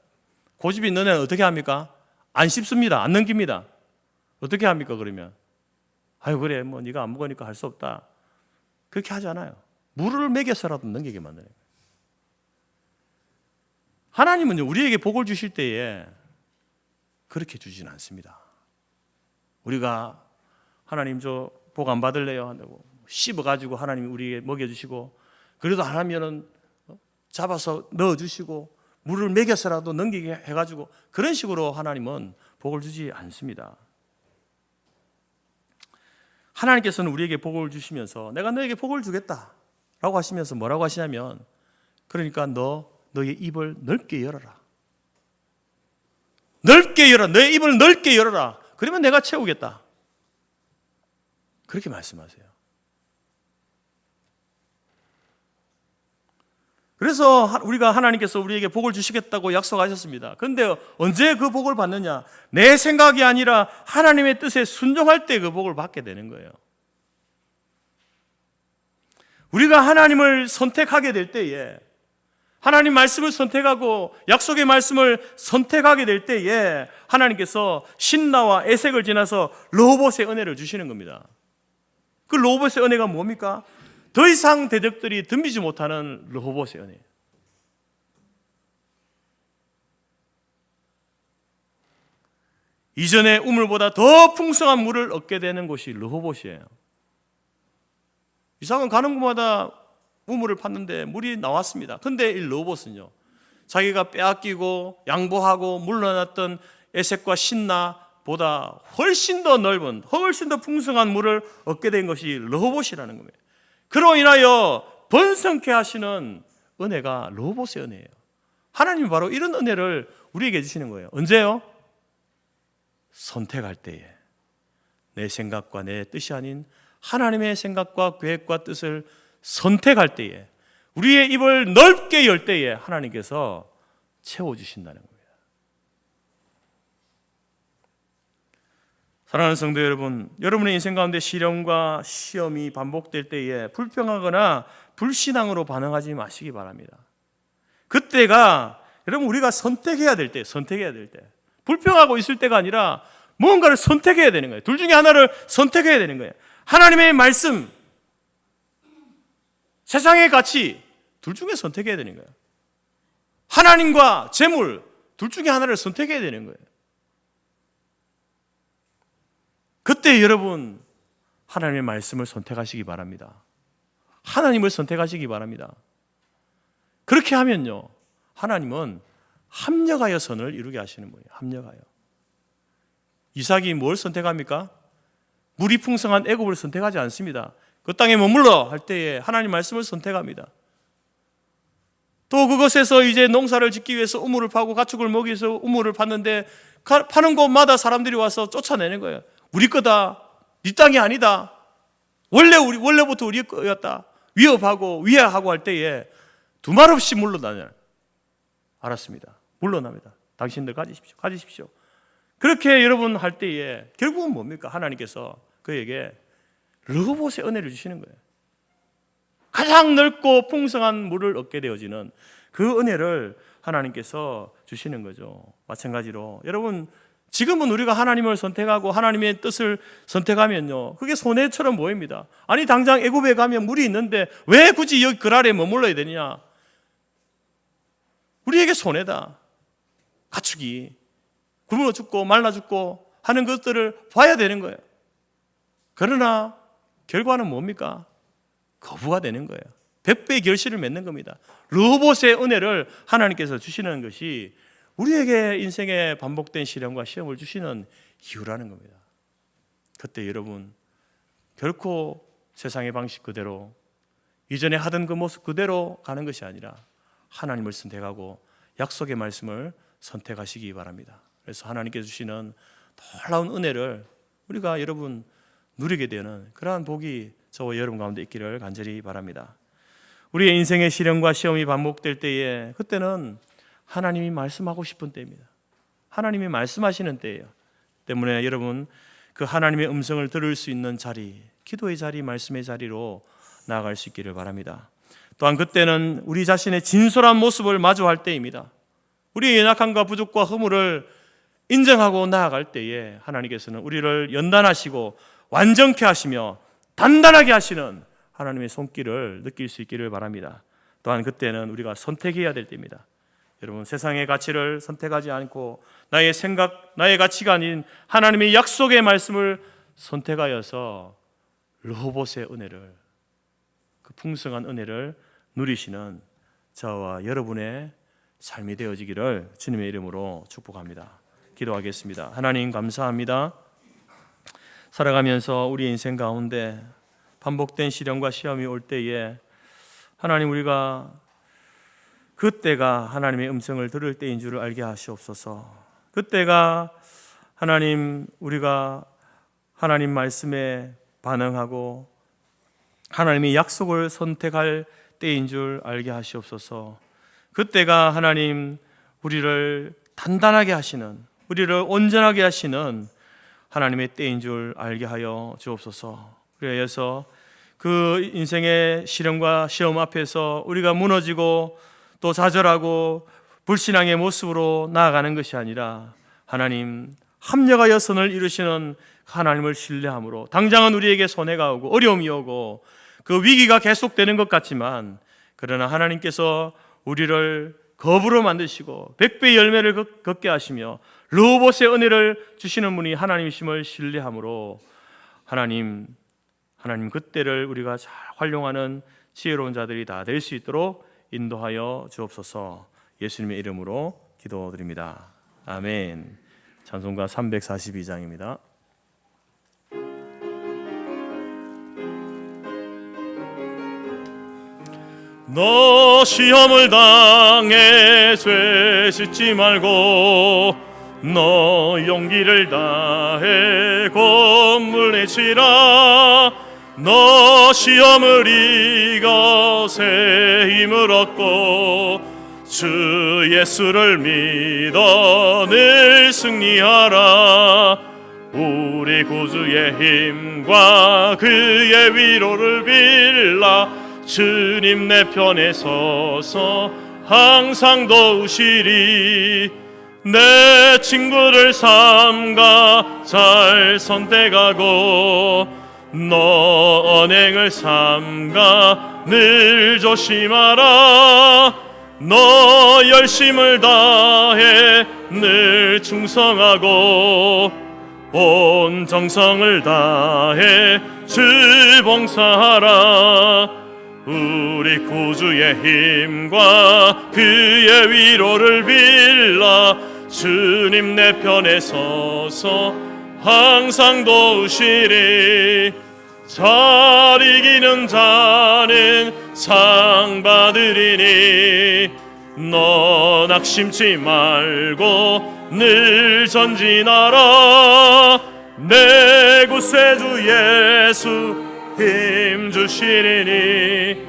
고집이 있는 애는 어떻게 합니까? 안 씹습니다. 안 넘깁니다. 어떻게 합니까 그러면? 아유 그래 뭐 네가 안 먹으니까 할 수 없다. 그렇게 하지 않아요. 물을 먹여서라도 넘기게 만드는 거예요. 하나님은요 우리에게 복을 주실 때에 그렇게 주지는 않습니다. 우리가 하나님 저 복 안 받을래요 한다고 씹어가지고 하나님이 우리에게 먹여주시고, 그래도 안 하면은 잡아서 넣어주시고 물을 먹여서라도 넘기게 해가지고 그런 식으로 하나님은 복을 주지 않습니다. 하나님께서는 우리에게 복을 주시면서 내가 너에게 복을 주겠다라고 하시면서 뭐라고 하시냐면, 그러니까 너의 입을 넓게 열어라. 넓게 열어. 너의 입을 넓게 열어라. 그러면 내가 채우겠다. 그렇게 말씀하세요. 그래서 우리가 하나님께서 우리에게 복을 주시겠다고 약속하셨습니다. 그런데 언제 그 복을 받느냐? 내 생각이 아니라 하나님의 뜻에 순종할 때 그 복을 받게 되는 거예요. 우리가 하나님을 선택하게 될 때에, 하나님 말씀을 선택하고 약속의 말씀을 선택하게 될 때에 하나님께서 신라와 에색을 지나서 르호봇의 은혜를 주시는 겁니다. 그 르호봇의 은혜가 뭡니까? 더 이상 대적들이 덤비지 못하는 르호봇의 은혜. 이전의 우물보다 더 풍성한 물을 얻게 되는 곳이 르호봇이에요. 이삭은 가는 곳마다 우물을 팠는데 물이 나왔습니다. 그런데 이 르호봇은요, 자기가 빼앗기고 양보하고 물러났던 에색과 신나보다 훨씬 더 넓은, 훨씬 더 풍성한 물을 얻게 된 것이 르호봇이라는 겁니다. 그로 인하여 번성케 하시는 은혜가 르호봇의 은혜예요. 하나님이 바로 이런 은혜를 우리에게 주시는 거예요. 언제요? 선택할 때에 내 생각과 내 뜻이 아닌 하나님의 생각과 계획과 뜻을 선택할 때에, 우리의 입을 넓게 열 때에 하나님께서 채워주신다는 겁니다. 사랑하는 성도 여러분, 여러분의 인생 가운데 시련과 시험이 반복될 때에 불평하거나 불신앙으로 반응하지 마시기 바랍니다. 그때가 여러분 우리가 선택해야 될 때, 불평하고 있을 때가 아니라 무언가를 선택해야 되는 거예요. 둘 중에 하나를 선택해야 되는 거예요. 하나님의 말씀, 세상의 가치, 둘 중에 선택해야 되는 거예요. 하나님과 재물, 둘 중에 하나를 선택해야 되는 거예요. 그때 여러분 하나님의 말씀을 선택하시기 바랍니다. 하나님을 선택하시기 바랍니다. 그렇게 하면요, 하나님은 합력하여 선을 이루게 하시는 거예요. 합력하여. 이삭이 뭘 선택합니까? 물이 풍성한 애굽을 선택하지 않습니다. 그 땅에 머물러 할 때에 하나님 말씀을 선택합니다. 또 그것에서 이제 농사를 짓기 위해서 우물을 파고 가축을 먹이 위해서 우물을 팠는데 파는 곳마다 사람들이 와서 쫓아내는 거예요. 우리 거다. 네 땅이 아니다. 원래부터 우리 거였다. 위협하고 위해하고 할 때에 두 말 없이 물러나냐. 알았습니다. 물러납니다. 당신들 가지십시오. 그렇게 여러분 할 때에 결국은 뭡니까? 하나님께서 그에게 르호봇의 은혜를 주시는 거예요. 가장 넓고 풍성한 물을 얻게 되어지는 그 은혜를 하나님께서 주시는 거죠. 마찬가지로 여러분, 지금은 우리가 하나님을 선택하고 하나님의 뜻을 선택하면요, 그게 손해처럼 보입니다. 아니, 당장 애굽에 가면 물이 있는데 왜 굳이 여기 그랄에 머물러야 되느냐? 우리에게 손해다. 가축이 굶어 죽고 말라 죽고 하는 것들을 봐야 되는 거예요. 그러나 결과는 뭡니까? 거부가 되는 거예요. 100배의 결실을 맺는 겁니다. 르호봇의 은혜를 하나님께서 주시는 것이 우리에게 인생의 반복된 시련과 시험을 주시는 이유라는 겁니다. 그때 여러분, 결코 세상의 방식 그대로, 이전에 하던 그 모습 그대로 가는 것이 아니라 하나님을 선택하고 약속의 말씀을 선택하시기 바랍니다. 그래서 하나님께서 주시는 놀라운 은혜를 우리가 여러분 누리게 되는 그러한 복이 저와 여러분 가운데 있기를 간절히 바랍니다. 우리의 인생의 시련과 시험이 반복될 때에, 그때는 하나님이 말씀하고 싶은 때입니다. 하나님이 말씀하시는 때예요. 때문에 여러분, 그 하나님의 음성을 들을 수 있는 자리, 기도의 자리, 말씀의 자리로 나아갈 수 있기를 바랍니다. 또한 그때는 우리 자신의 진솔한 모습을 마주할 때입니다. 우리의 연약함과 부족과 허물을 인정하고 나아갈 때에 하나님께서는 우리를 연단하시고 완전케 하시며 단단하게 하시는 하나님의 손길을 느낄 수 있기를 바랍니다. 또한 그때는 우리가 선택해야 될 때입니다. 여러분, 세상의 가치를 선택하지 않고 나의 생각, 나의 가치가 아닌 하나님의 약속의 말씀을 선택하여서 르호봇의 은혜를, 그 풍성한 은혜를 누리시는 저와 여러분의 삶이 되어지기를 주님의 이름으로 축복합니다. 기도하겠습니다. 하나님, 감사합니다. 살아가면서 우리 인생 가운데 반복된 시련과 시험이 올 때에 하나님, 우리가 그때가 하나님의 음성을 들을 때인 줄을 알게 하시옵소서. 그때가 하나님, 우리가 하나님 말씀에 반응하고 하나님의 약속을 선택할 때인 줄 알게 하시옵소서. 그때가 하나님, 우리를 단단하게 하시는, 우리를 온전하게 하시는 하나님의 때인 줄 알게 하여 주옵소서. 그래서 그 인생의 시련과 시험 앞에서 우리가 무너지고 또 좌절하고 불신앙의 모습으로 나아가는 것이 아니라 하나님, 합력하여 선을 이루시는 하나님을 신뢰함으로, 당장은 우리에게 손해가 오고 어려움이 오고 그 위기가 계속되는 것 같지만, 그러나 하나님께서 우리를 거부로 만드시고 100배의 열매를 걷게 하시며 르호봇의 은혜를 주시는 분이 하나님이심을 신뢰함으로 하나님 그때를 우리가 잘 활용하는 지혜로운 자들이 다 될 수 있도록 인도하여 주옵소서. 예수님의 이름으로 기도드립니다. 아멘. 찬송가 342장입니다. 너 시험을 당해 죄 짓지 말고 너 용기를 다해 곤물 내치라. 너 시험을 이겨 새 힘을 얻고 주 예수를 믿어 늘 승리하라. 우리 구주의 힘과 그의 위로를 빌라. 주님 내 편에 서서 항상 도우시리. 내 친구를 삼가 잘 선택하고 너 언행을 삼가 늘 조심하라. 너 열심을 다해 늘 충성하고 온 정성을 다해 주 봉사하라. 우리 구주의 힘과 그의 위로를 빌라. 주님 내 편에 서서 항상 도우시리. 잘 이기는 자는 상 받으리니 너 낙심치 말고 늘 전진하라. 내 구세주 예수 힘 주시리니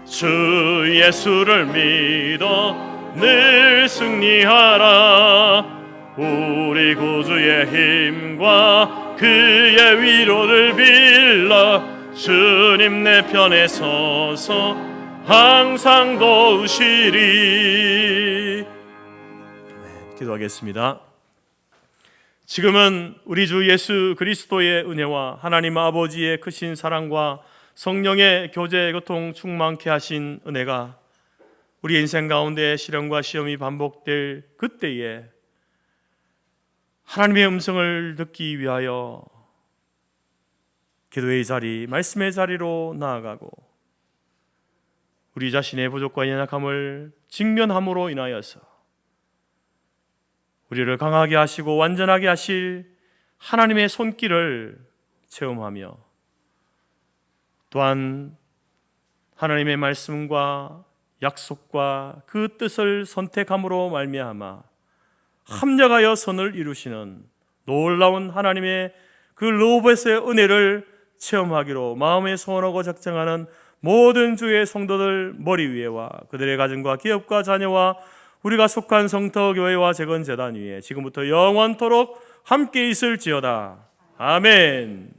주 예수를 믿어 늘 승리하라. 우리 구주의 힘과 그의 위로를 빌라. 주님 내 편에 서서 항상 도우시리. 기도하겠습니다. 지금은 우리 주 예수 그리스도의 은혜와 하나님 아버지의 크신 사랑과 성령의 교제 교통 충만케 하신 은혜가 우리 인생 가운데 시련과 시험이 반복될 그때에 하나님의 음성을 듣기 위하여 기도의 자리, 말씀의 자리로 나아가고 우리 자신의 부족과 연약함을 직면함으로 인하여서 우리를 강하게 하시고 완전하게 하실 하나님의 손길을 체험하며 또한 하나님의 말씀과 약속과 그 뜻을 선택함으로 말미암아 합력하여 선을 이루시는 놀라운 하나님의 그 로봇의 은혜를 체험하기로 마음에 소원하고 작정하는 모든 주의 성도들 머리 위에와 그들의 가정과 기업과 자녀와 우리가 속한 성터교회와 재건재단 위에 지금부터 영원토록 함께 있을지어다. 아멘.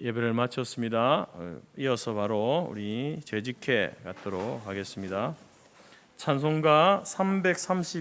예배를 마쳤습니다. 이어서 바로 우리 재직회 갖도록 하겠습니다. 찬송가 330